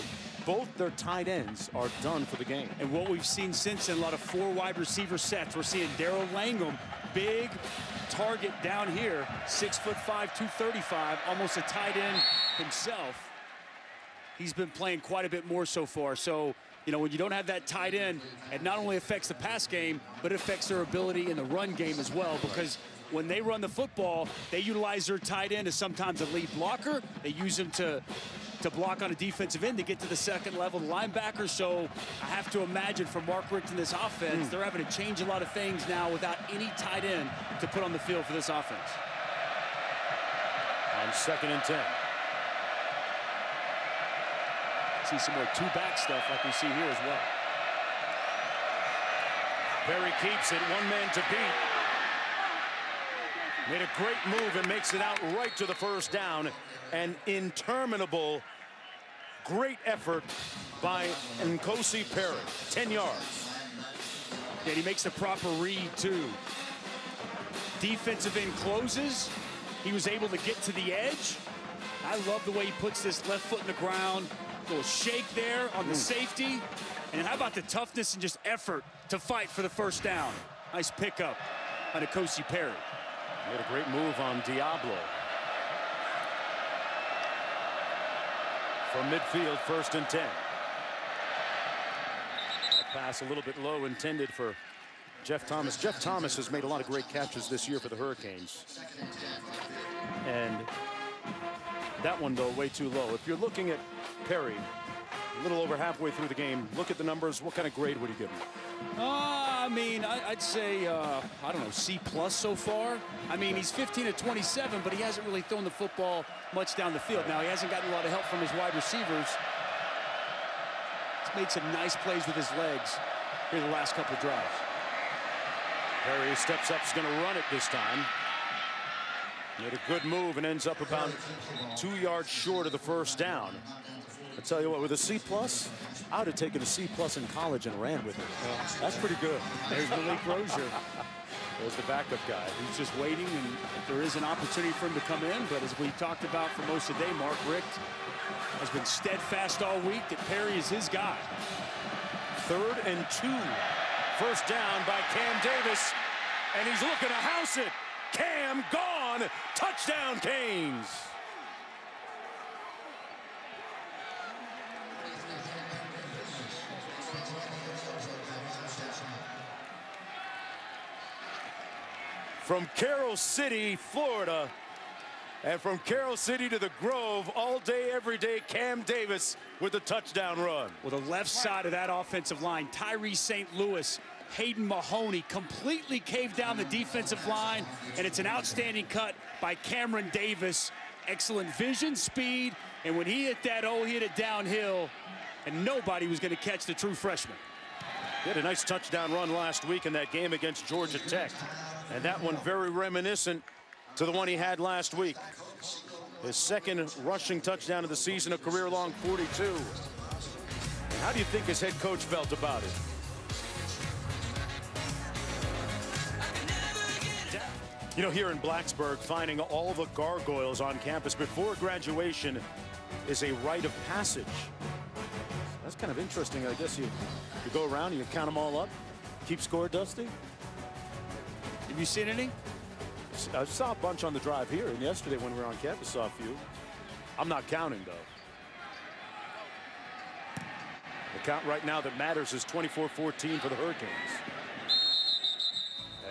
S1: both their tight ends are done for the game.
S3: And what we've seen since then, a lot of 4 wide receiver sets. We're seeing Darrell Langham, big target down here, 6'5", 235, almost a tight end himself. He's been playing quite a bit more so far. So, you know, when you don't have that tight end, it not only affects the pass game, but it affects their ability in the run game as well, because when they run the football, they utilize their tight end as sometimes a lead blocker. They use him to block on a defensive end to get to the second level linebacker. So I have to imagine for Mark Richt in this offense, they're having to change a lot of things now without any tight end to put on the field for this offense.
S1: On 2nd and 10.
S3: See some more 2-back stuff like we see here as well.
S1: Perry keeps it, 1 man to beat. Made a great move and makes it out right to the first down. An interminable, great effort by N'Kosi Perry, 10 yards.
S3: And he makes the proper read too. Defensive end closes. He was able to get to the edge. I love the way he puts this left foot in the ground. Little shake there on the safety. And how about the toughness and just effort to fight for the first down? Nice pickup by N'Kosi Perry.
S1: Made a great move on Diablo. From midfield, 1st and 10. That pass a little bit low, intended for Jeff Thomas. Jeff Thomas has made a lot of great catches this year for the Hurricanes. And that one, though, way too low. If you're looking at Perry, a little over halfway through the game, look at the numbers. What kind of grade would you give him?
S3: I mean, I'd say, I don't know, C+ so far. I mean, he's 15 of 27, but he hasn't really thrown the football much down the field. Now, he hasn't gotten a lot of help from his wide receivers. He's made some nice plays with his legs here the last couple of drives.
S1: Perry steps up, is going to run it this time. Made a good move and ends up about 2 yards short of the first down. I tell you what, with a C+, I would have taken a C+ in college and ran with it. That's pretty good.
S3: There's Malik Rozier.
S1: There's the backup guy.
S3: He's just waiting, and if there is an opportunity for him to come in, but as we talked about for most of the day, Mark Richt has been steadfast all week that Perry is his guy.
S1: 3rd and 2. First down by Cam Davis, and he's looking to house it. Cam gone. Touchdown, Canes. from Carroll City, Florida. And from Carroll City to the Grove, all day, every day, Cam Davis with a touchdown run.
S3: Well, the left side of that offensive line, Tyree St. Louis, Hayden Mahoney completely caved down the defensive line, and it's an outstanding cut by Cameron Davis. Excellent vision, speed, and when he hit that he hit it downhill, and nobody was going to catch the true freshman.
S1: He had a nice touchdown run last week in that game against Georgia Tech, and that one very reminiscent to the one he had last week. His second rushing touchdown of the season, a career-long 42. And how do you think his head coach felt about it? You know, here in Blacksburg, finding all the gargoyles on campus before graduation is a rite of passage. That's kind of interesting. I guess you go around and you count them all up, keep score, Dusty.
S3: Have you seen any?
S1: I saw a bunch on the drive here, and yesterday when we were on campus, saw a few. I'm not counting, though. The count right now that matters is 24-14 for the Hurricanes.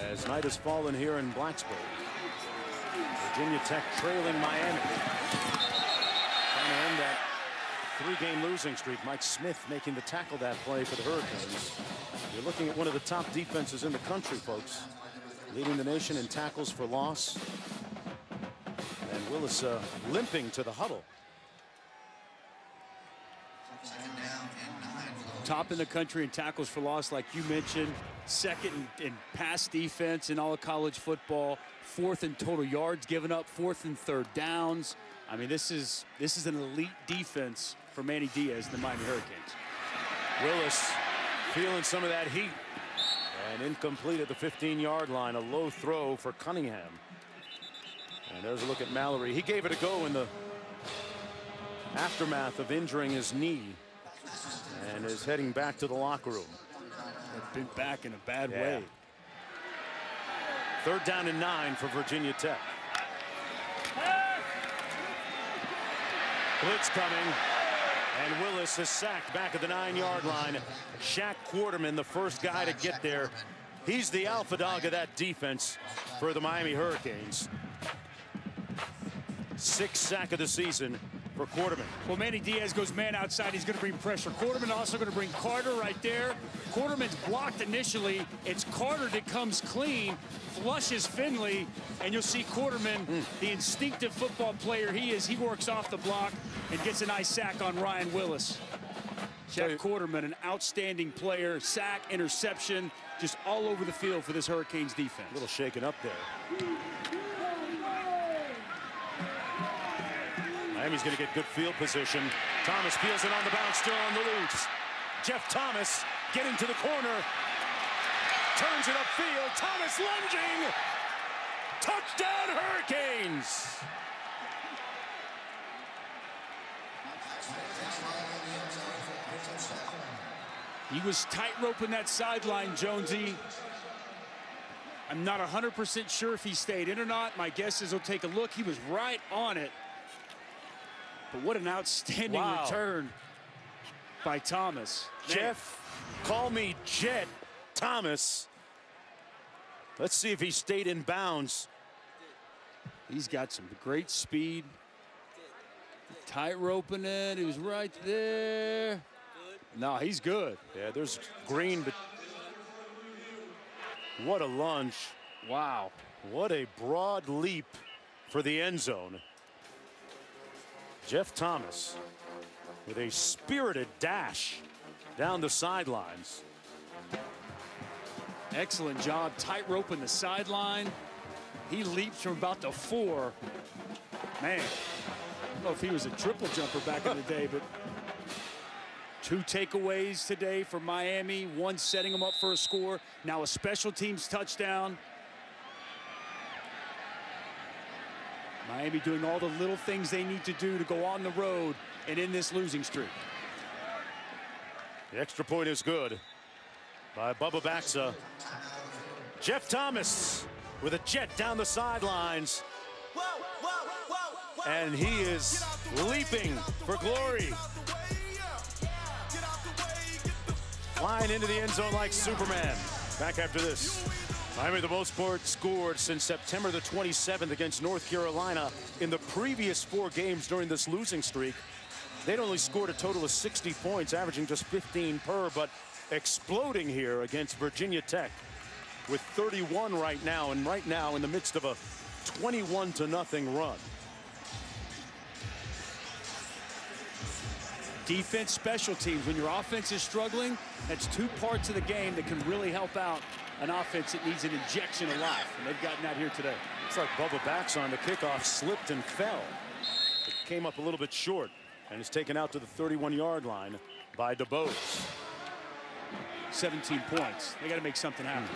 S1: As night has fallen here in Blacksburg. Virginia Tech trailing Miami. Trying to end that 3-game losing streak. Mike Smith making the tackle that play for the Hurricanes. You're looking at one of the top defenses in the country, folks. Leading the nation in tackles for loss. And Willis limping to the huddle.
S3: Top in the country in tackles for loss, like you mentioned. Second in pass defense in all of college football. Fourth in total yards given up. Fourth in third downs. I mean, this is an elite defense for Manny Diaz and the Miami Hurricanes.
S1: Willis feeling some of that heat. And incomplete at the 15-yard line. A low throw for Cunningham. And there's a look at Mallory. He gave it a go in the aftermath of injuring his knee. And is heading back to the locker room.
S3: Been back in a bad way.
S1: 3rd down and 9 for Virginia Tech. Blitz coming. And Willis is sacked back at the 9-yard line. Shaq Quarterman, the first guy to get there. He's the alpha dog of that defense for the Miami Hurricanes. 6th sack of the season for Quarterman.
S3: Well, Manny Diaz goes man outside. He's going to bring pressure. Quarterman also going to bring Carter right there. Quarterman's blocked initially. It's Carter that comes clean, flushes Finley, and you'll see Quarterman, the instinctive football player he is. He works off the block and gets a nice sack on Ryan Willis. Jack Quarterman, an outstanding player. Sack, interception, just all over the field for this Hurricanes defense.
S1: A little shaken up there. Miami's going to get good field position. Thomas feels it on the bounce, still on the loose. Jeff Thomas getting to the corner. Turns it upfield. Thomas lunging. Touchdown, Hurricanes.
S3: He was tight-roping that sideline, Jonesy. I'm not 100% sure if he stayed in or not. My guess is he'll take a look. He was right on it. But what an outstanding return by Thomas.
S1: Jeff, call me Jet Thomas. Let's see if he stayed in bounds.
S3: He's got some great speed. Tight roping it. He was right there. No, he's good.
S1: Yeah, there's Green, but what a lunge.
S3: Wow.
S1: What a broad leap for the end zone. Jeff Thomas with a spirited dash down the sidelines.
S3: Excellent job. Tight roping the sideline. He leaps from about the 4. Man, I don't know if he was a triple jumper back in the day, but 2 takeaways today for Miami. 1 setting them up for a score. Now a special teams touchdown. Miami doing all the little things they need to do to go on the road and in this losing streak.
S1: The extra point is good by Bubba Baxa. Jeff Thomas with a jet down the sidelines. And he is leaping for glory. Flying into the end zone like Superman. Back after this. Miami, the most points scored since September the 27th against North Carolina. In the previous 4 games during this losing streak, they'd only scored a total of 60 points, averaging just 15 per, but exploding here against Virginia Tech with 31 right now, and right now in the midst of a 21-0 run.
S3: Defense, special teams. When your offense is struggling, that's 2 parts of the game that can really help out an offense that needs an injection of life, and they've gotten that here today.
S1: It's like Bubba Bax on the kickoff slipped and fell. It came up a little bit short, and it's taken out to the 31-yard line by DeBose.
S3: 17 points. They got to make something happen.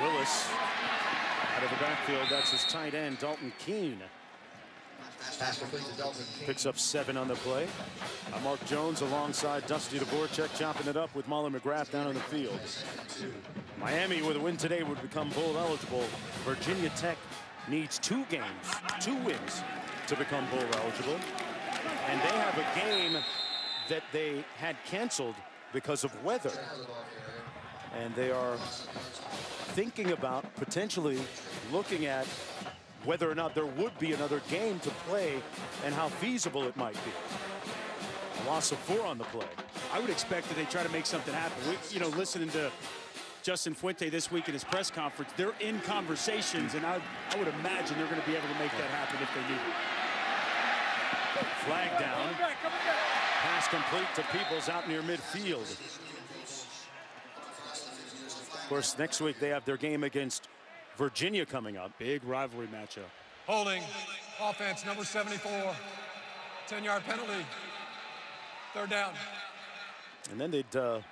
S1: Willis out of the backfield. That's his tight end, Dalton Keene. Picks up 7 on the play. Mark Jones alongside Dusty Dvorak chopping it up with Marlon McGrath down on the field. Miami with a win today would become bowl eligible. Virginia Tech needs 2 games, 2 wins to become bowl eligible. And they have a game that they had canceled because of weather. And they are thinking about potentially looking at whether or not there would be another game to play and how feasible it might be. A loss of 4 on the play.
S3: I would expect that they try to make something happen. Listening to Justin Fuente this week at his press conference, they're in conversations, and I would imagine they're going to be able to make that happen if they need it.
S1: Flag down. Pass complete to Peoples out near midfield. Of course, next week they have their game against Virginia coming up.
S3: Big rivalry matchup.
S4: Holding. Offense, number 74. 10-yard penalty. 3rd down.
S1: And then they'd, the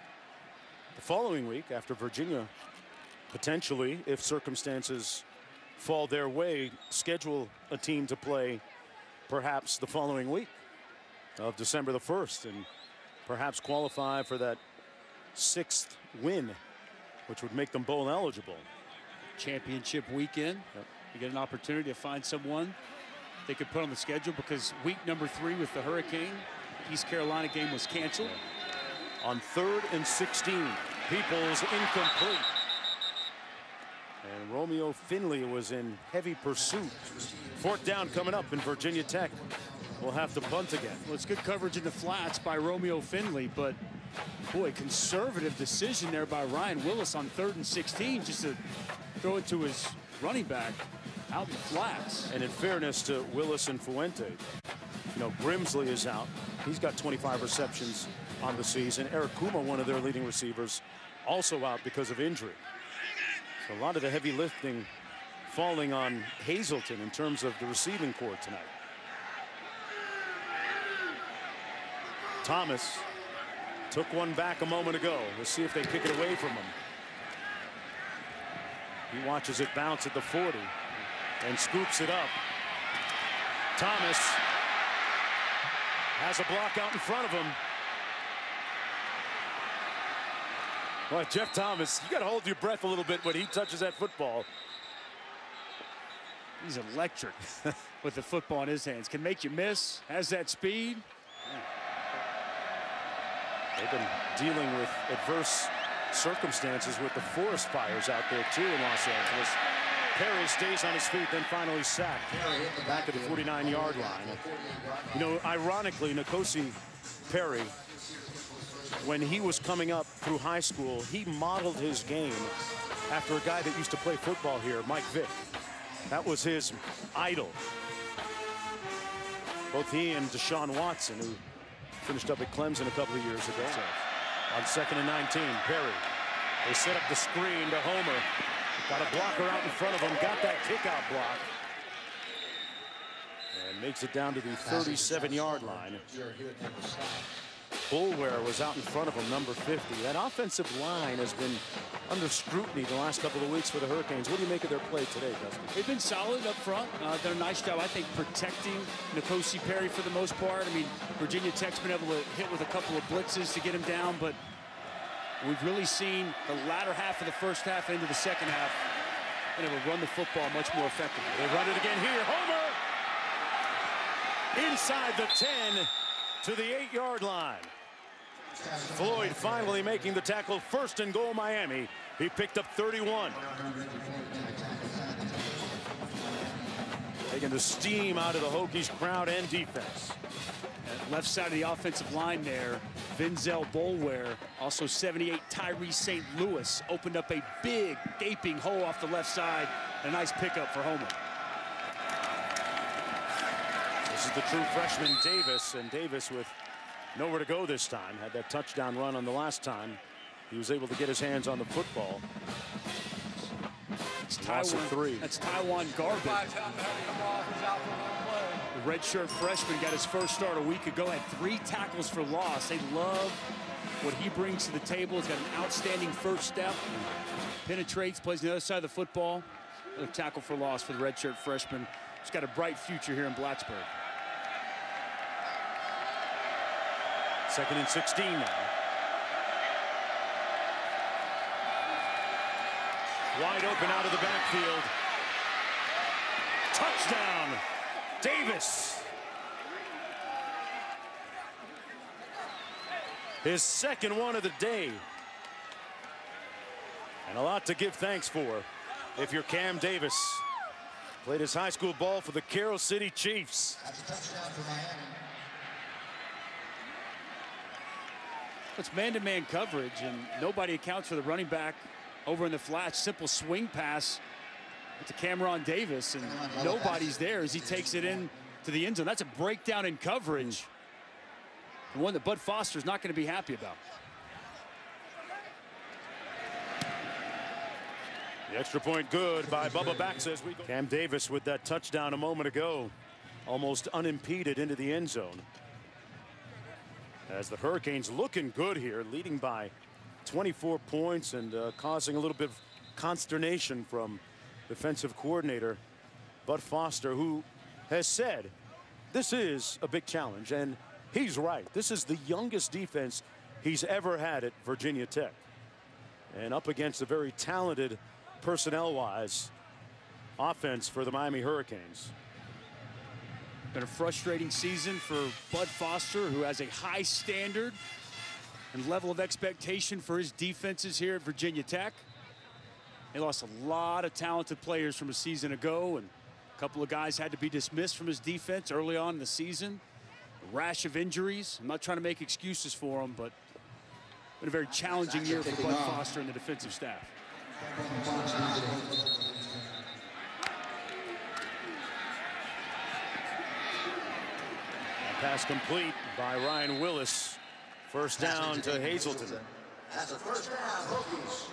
S1: following week, after Virginia, potentially, if circumstances fall their way, schedule a team to play perhaps the following week of December the 1st, and perhaps qualify for that 6th win, which would make them bowl eligible.
S3: Championship weekend.
S1: Yep.
S3: You get an opportunity to find someone they could put on the schedule, because week number 3 with the Hurricane, East Carolina game was canceled.
S1: On 3rd and 16, Peoples incomplete. And Romeo Finley was in heavy pursuit. 4th down coming up, in Virginia Tech will have to punt again.
S3: Well, it's good coverage in the flats by Romeo Finley, but boy, conservative decision there by Ryan Willis on 3rd and 16, just to throw it to his running back out in the flats.
S1: And in fairness to Willis and Fuente, Grimsley is out. He's got 25 receptions on the season. Eric Kuma, one of their leading receivers, also out because of injury. So a lot of the heavy lifting falling on Hazleton in terms of the receiving corps tonight. Thomas took one back a moment ago. We'll see if they kick it away from him. He watches it bounce at the 40 and scoops it up. Thomas has a block out in front of him. Well, Jeff Thomas, you got to hold your breath a little bit when he touches that football.
S3: He's electric with the football in his hands. Can make you miss, has that speed.
S1: They've been dealing with adverse circumstances with the forest fires out there too in Los Angeles. Perry stays on his feet, then finally sacked back at the 49-yard line. Ironically, N'Kosi Perry, when he was coming up through high school, he modeled his game after a guy that used to play football here, Mike Vick. That was his idol. Both he and Deshaun Watson, who finished up at Clemson a couple of years ago. On 2nd and 19, Perry. They set up the screen to Homer. Got a blocker out in front of him. Got that kick-out block. And makes it down to the 37-yard line. Bulware was out in front of him, number 50. That offensive line has been under scrutiny the last couple of weeks for the Hurricanes. What do you make of their play today, Dustin?
S3: They've been solid up front. Done a nice job, I think, protecting N'Kosi Perry for the most part. I mean, Virginia Tech's been able to hit with a couple of blitzes to get him down, but we've really seen the latter half of the first half into the second half and able to run the football much more effectively.
S1: They run it again here. Homer inside the 10 to the 8-yard line. Floyd finally making the tackle. 1st and goal, Miami He picked up 31. Taking the steam out of the Hokies crowd and defense.
S3: At left side of the offensive line there, Vinzel Bolware, also 78, Tyree St. Louis, opened up a big, gaping hole off the left side. A nice pickup for Homer.
S1: This is the true freshman Davis, and Davis with nowhere to go this time. Had that touchdown run on the last time. He was able to get his hands on the football.
S3: It's Taiwan. That's Taiwan Garbett. The redshirt freshman got his first start a week ago. Had 3 tackles for loss. They love what he brings to the table. He's got an outstanding first step. Penetrates, plays on the other side of the football. Another tackle for loss for the redshirt freshman. He's got a bright future here in Blacksburg.
S1: 2nd and 16 now. Wide open out of the backfield. Touchdown, Davis. His second one of the day. And a lot to give thanks for if you're Cam Davis. Played his high school ball for the Carroll City Chiefs.
S3: It's man-to-man coverage, and nobody accounts for the running back over in the flat. Simple swing pass to Cameron Davis, and nobody's there as he takes it in to the end zone. That's a breakdown in coverage, the one that Bud Foster's not going to be happy about.
S1: The extra point good by Bubba Bax as we go. Cam Davis with that touchdown a moment ago, almost unimpeded into the end zone. As the Hurricanes looking good here, leading by 24 points and causing a little bit of consternation from defensive coordinator Bud Foster, who has said this is a big challenge, and he's right. This is the youngest defense he's ever had at Virginia Tech, and up against a very talented personnel-wise offense for the Miami Hurricanes.
S3: Been a frustrating season for Bud Foster, who has a high standard and level of expectation for his defenses here at Virginia Tech. He lost a lot of talented players from a season ago, and a couple of guys had to be dismissed from his defense early on in the season. A rash of injuries. I'm not trying to make excuses for him, but been a very challenging year for Bud Foster and the defensive staff.
S1: Pass complete by Ryan Willis. First down to Hazleton.
S5: That's a first down, Hokies.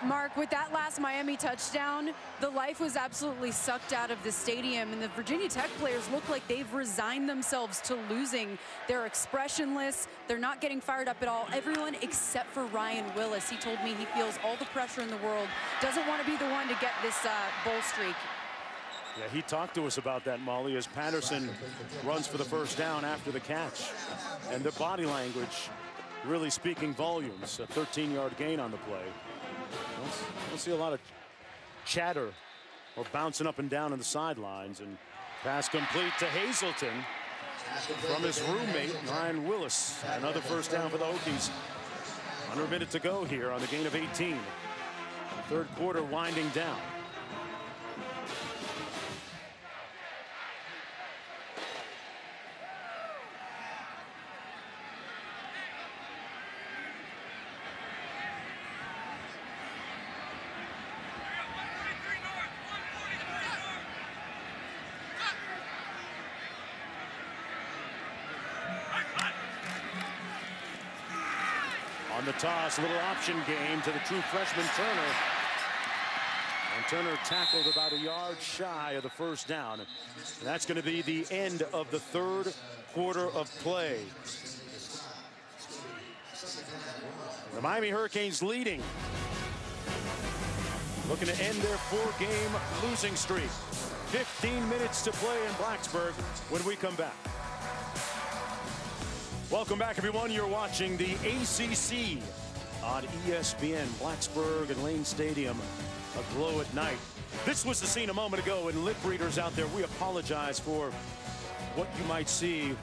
S2: Mark, with that last Miami touchdown, the life was absolutely sucked out of the stadium, and the Virginia Tech players look like they've resigned themselves to losing. They're expressionless. They're not getting fired up at all. Everyone except for Ryan Willis. He told me he feels all the pressure in the world, doesn't want to be the one to get this bowl streak.
S1: Yeah, he talked to us about that, Molly, as Patterson runs for the first down after the catch. And the body language really speaking volumes. A 13-yard gain on the play. Don't see a lot of chatter or bouncing up and down on the sidelines. And pass complete to Hazleton from his roommate, Ryan Willis. Another first down for the Hokies. Under a minute to go here on the gain of 18. Third quarter winding down. On the toss, a little option game to the true freshman Turner. And Turner tackled about a yard shy of the first down. And that's going to be the end of the third quarter of play. The Miami Hurricanes leading. Looking to end their 4-game losing streak. 15 minutes to play in Blacksburg when we come back. Welcome back, everyone. You're watching the ACC on ESPN. Blacksburg and Lane Stadium aglow at night. This was the scene a moment ago, and lip readers out there, we apologize for what you might see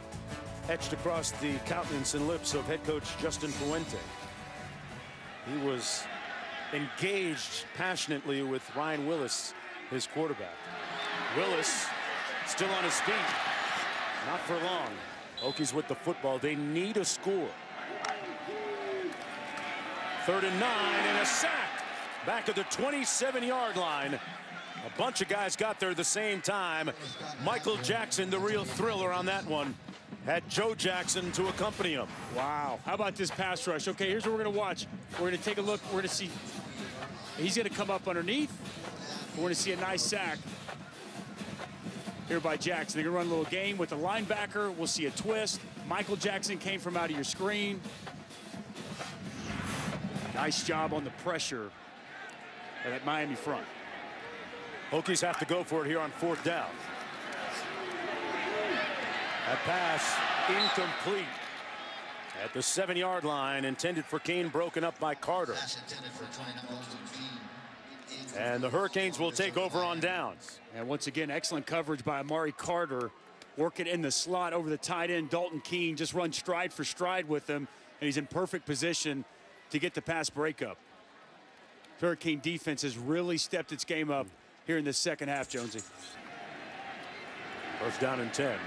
S1: etched across the countenance and lips of head coach Justin Fuente. He was engaged passionately with Ryan Willis, his quarterback. Willis still on his feet. Not for long. Hokies with the football. They need a score. 3rd and 9 and a sack. Back at the 27-yard line. A bunch of guys got there at the same time. Michael Jackson, the real thriller on that one, had Joe Jackson to accompany him.
S3: Wow. How about this pass rush? Okay, here's what we're going to watch. We're going to take a look. We're going to see he's going to come up underneath. We're going to see a nice sack here by Jackson. They're going to run a little game with the linebacker. We'll see a twist. Michael Jackson came from out of your screen. Nice job on the pressure of that Miami front.
S1: Hokies have to go for it here on 4th down. That pass incomplete at the 7-yard line, intended for Kane, broken up by Carter. And the Hurricanes will take over on downs.
S3: And once again, excellent coverage by Amari Carter, working in the slot over the tight end. Dalton Keene just runs stride for stride with him, and he's in perfect position to get the pass breakup. Hurricane defense has really stepped its game up here in the second half, Jonesy.
S1: 1st down and 10.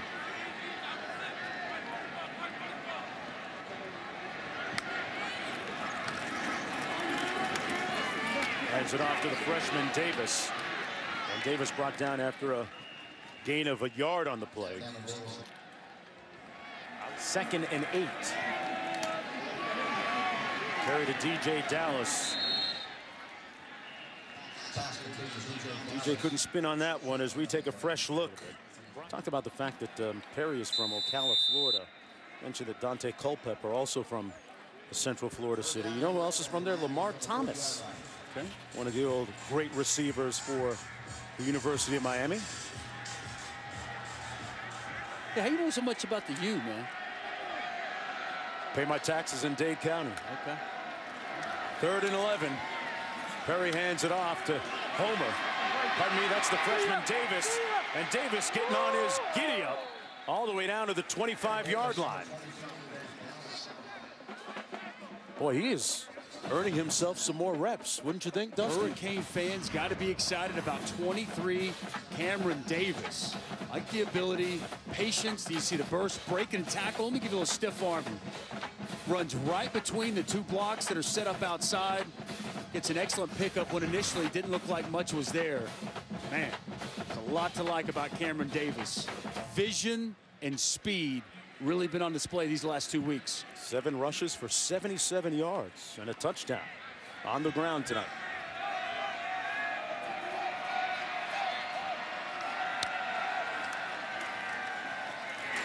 S1: Hands it off to the freshman Davis. And Davis brought down after a gain of a yard on the play. 2nd and 8. Carry to DJ Dallas. DJ couldn't spin on that one as we take a fresh look. Talk about the fact that Perry is from Ocala, Florida. Mentioned that Dante Culpepper, also from a Central Florida city. You know who else is from there? Lamar Thomas. Okay. One of the old great receivers for the University of Miami.
S3: Yeah, how you know so much about the U, man?
S1: Pay my taxes in Dade County.
S3: Okay.
S1: 3rd and 11. Perry hands it off to Homer. Pardon me, that's the freshman Davis. And Davis getting on his giddy-up all the way down to the 25-yard line. Boy, he is earning himself some more reps, wouldn't you think, Dustin?
S3: Hurricane fans got to be excited about 23 Cameron Davis. Like the ability, patience. Do you see the burst, breaking and tackle? Let me give you a little stiff arm. Runs right between the 2 blocks that are set up outside. Gets an excellent pickup when initially it didn't look like much was there. Man, a lot to like about Cameron Davis. Vision and speed really been on display these last 2 weeks.
S1: 7 rushes for 77 yards and a touchdown on the ground tonight.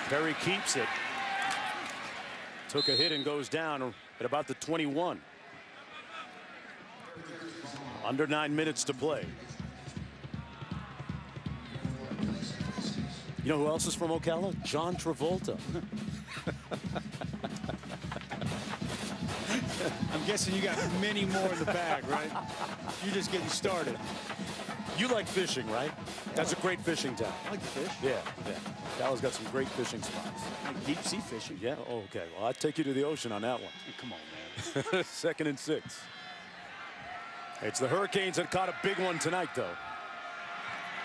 S1: Perry keeps it. Took a hit and goes down at about the 21. Under 9 minutes to play. You know who else is from Ocala? John Travolta.
S3: I'm guessing you got many more in the bag, right? You're just getting started.
S1: You like fishing, right? That's a great fishing town.
S3: I like to fish.
S1: Yeah. Ocala's got some great fishing spots.
S3: Like deep sea fishing.
S1: Yeah, okay. Well, I'd take you to the ocean on that one.
S3: Hey, come on, man.
S1: 2nd and 6. It's the Hurricanes that caught a big one tonight, though.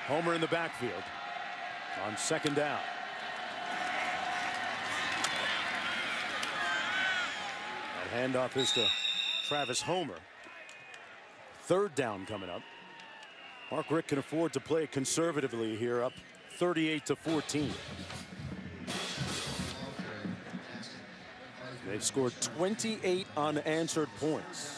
S1: Homer in the backfield on 2nd down. That handoff is to Travis Homer. 3rd down coming up. Mark Richt can afford to play conservatively here, up 38-14. They've scored 28 unanswered points.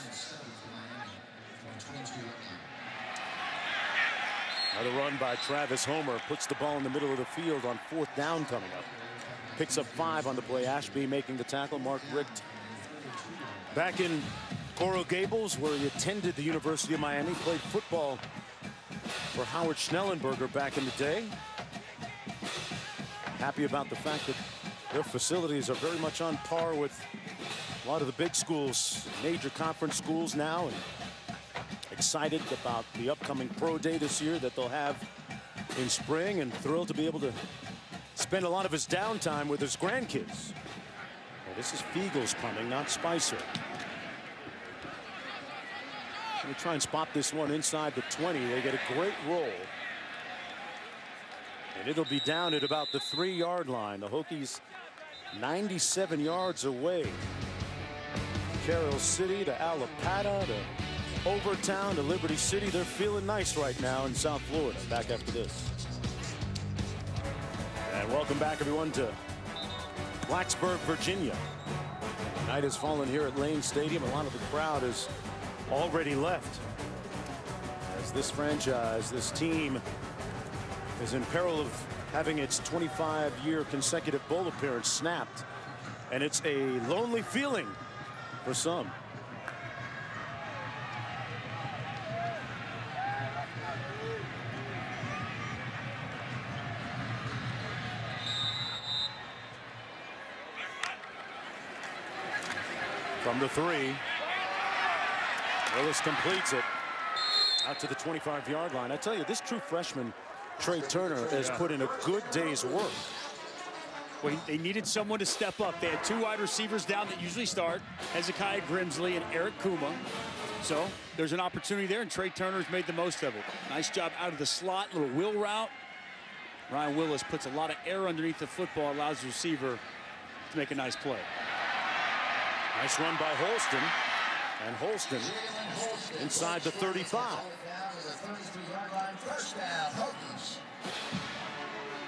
S1: Another run by Travis Homer puts the ball in the middle of the field on 4th down coming up. Picks up 5 on the play. Ashby making the tackle. Mark Richt back in Coral Gables, where he attended the University of Miami, played football for Howard Schnellenberger back in the day. Happy about the fact that their facilities are very much on par with a lot of the big schools, major conference schools now, and excited about the upcoming pro day this year that they'll have in spring, and thrilled to be able to spend a lot of his downtime with his grandkids. Well, this is Fiegel's punting, not Spicer. They try and spot this one inside the 20. They get a great roll. And it'll be down at about the 3-yard line. The Hokies 97 yards away. Carroll City to Allapattah to Overtown to Liberty City. They're feeling nice right now in South Florida. Back after this. And welcome back, everyone, to Blacksburg, Virginia. Night has fallen here at Lane Stadium. A lot of the crowd has already left as this franchise, this team, is in peril of having its 25-year consecutive bowl appearance snapped, and it's a lonely feeling for some. From the 3, Willis completes it out to the 25-yard line. I tell you, this true freshman Trey Turner has put in a good day's work.
S3: Well, they needed someone to step up. They had 2 wide receivers down that usually start, Hezekiah Grimsley and Eric Kuma. So there's an opportunity there, and Trey Turner's made the most of it. Nice job out of the slot, little wheel route. Ryan Willis puts a lot of air underneath the football, allows the receiver to make a nice play.
S1: Nice run by Holston, and Holston inside the 35.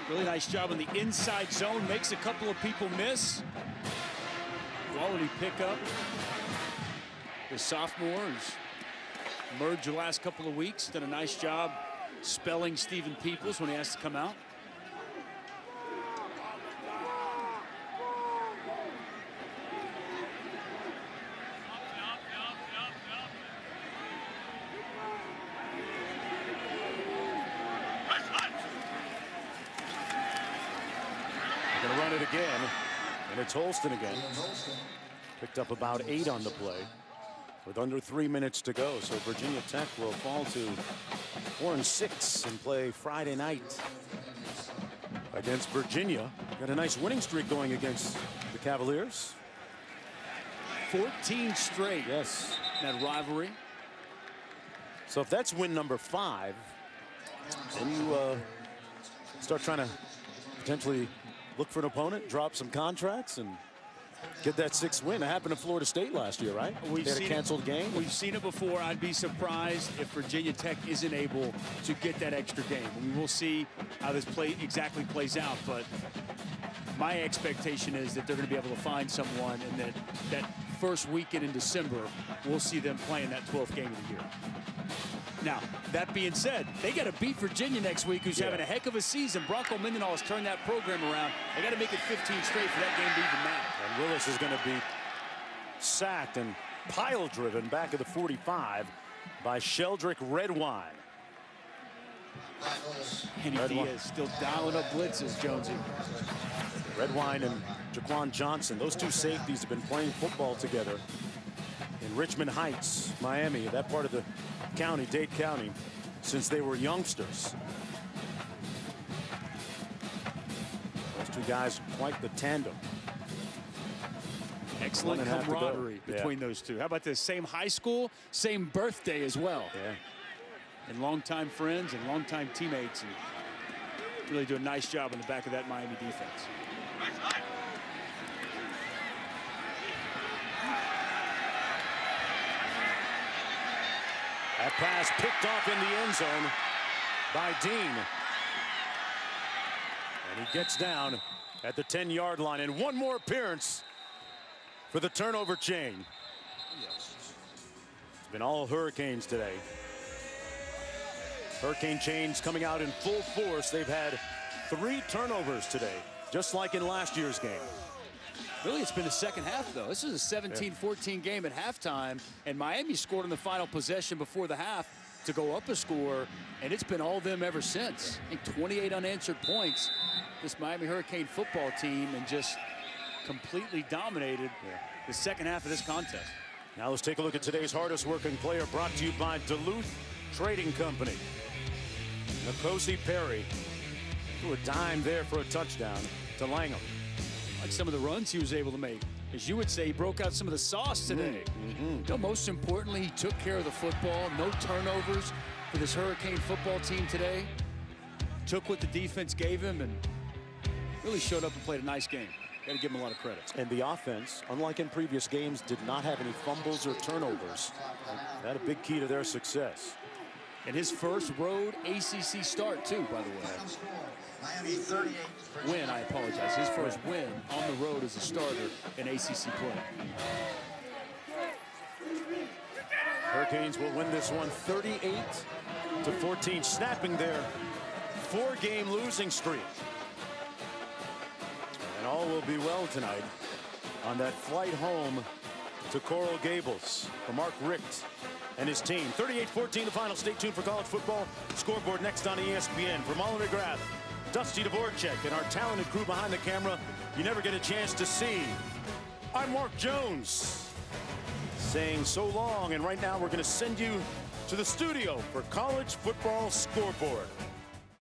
S3: Really nice job in the inside zone, makes a couple of people miss. Quality pickup. The sophomore has emerged the last couple of weeks, done a nice job spelling Stephen Peoples when he has to come out.
S1: Gonna run it again, and it's Holston again. Picked up about 8 on the play with under 3 minutes to go. So Virginia Tech will fall to 4-6 and play Friday night against Virginia. Got a nice winning streak going against the Cavaliers.
S3: 14 straight.
S1: Yes.
S3: That rivalry.
S1: So if that's win number 5, then you start trying to potentially look for an opponent, drop some contracts, and get that 6th win. It happened to Florida State last year, right?
S3: We've
S1: they had
S3: seen
S1: a canceled game.
S3: We've seen it before. I'd be surprised if Virginia Tech isn't able to get that extra game. I mean, we'll see how this play exactly plays out, but my expectation is that they're going to be able to find someone, and that first weekend in December, we'll see them playing that 12th game of the year. Now, that being said, they got to beat Virginia next week, who's having a heck of a season. Bronco Mendenhall has turned that program around. They got to make it 15 straight for that game to even matter.
S1: And Willis is going to be sacked and pile-driven back at the 45 by Sheldrick Redwine.
S3: Kenny Diaz still dialing up blitzes, Jonesy.
S1: Redwine and Jaquan Johnson, those 2 safeties have been playing football together in Richmond Heights, Miami, that part of the county, Dade County, since they were youngsters. Those 2 guys, quite the tandem.
S3: Excellent camaraderie between those 2. How about this? Same high school, same birthday as well.
S1: Yeah.
S3: And longtime friends and longtime teammates, and really do a nice job on the back of that Miami defense.
S1: That pass picked off in the end zone by Dean. And he gets down at the 10-yard line. And one more appearance for the turnover chain. It's been all Hurricanes today. Hurricane chains coming out in full force. They've had 3 turnovers today, just like in last year's game.
S3: Really, it's been the second half, though. This is a 17-14 game at halftime, and Miami scored on the final possession before the half to go up a score, and it's been all them ever since. I think 28 unanswered points. This Miami Hurricane football team, and just completely dominated the second half of this contest.
S1: Now let's take a look at today's hardest working player, brought to you by Duluth Trading Company. N'Kosi Perry threw a dime there for a touchdown to Langham.
S3: Like some of the runs he was able to make. As you would say, he broke out some of the sauce today.
S6: You know, most importantly, he took care of the football. No turnovers for this Hurricane football team today. Took what the defense gave him and really showed up and played a nice game. Got to give him a lot of credit.
S7: And the offense, unlike in previous games, did not have any fumbles or turnovers. That a big key to their success.
S3: And his first road ACC start, too, by the way.
S5: Miami 38.
S3: Win, I apologize. His first win on the road as a starter in ACC play.
S7: Hurricanes will win this one 38-14, snapping their 4-game losing streak. And all will be well tonight on that flight home to Coral Gables for Mark Richt and his team. 38-14 the final. Stay tuned for college football scoreboard next on ESPN. From Oliver McGrath, Dusty Dvorak, and our talented crew behind the camera you never get a chance to see, I'm Mark Jones saying so long, and right now we're going to send you to the studio for college football scoreboard.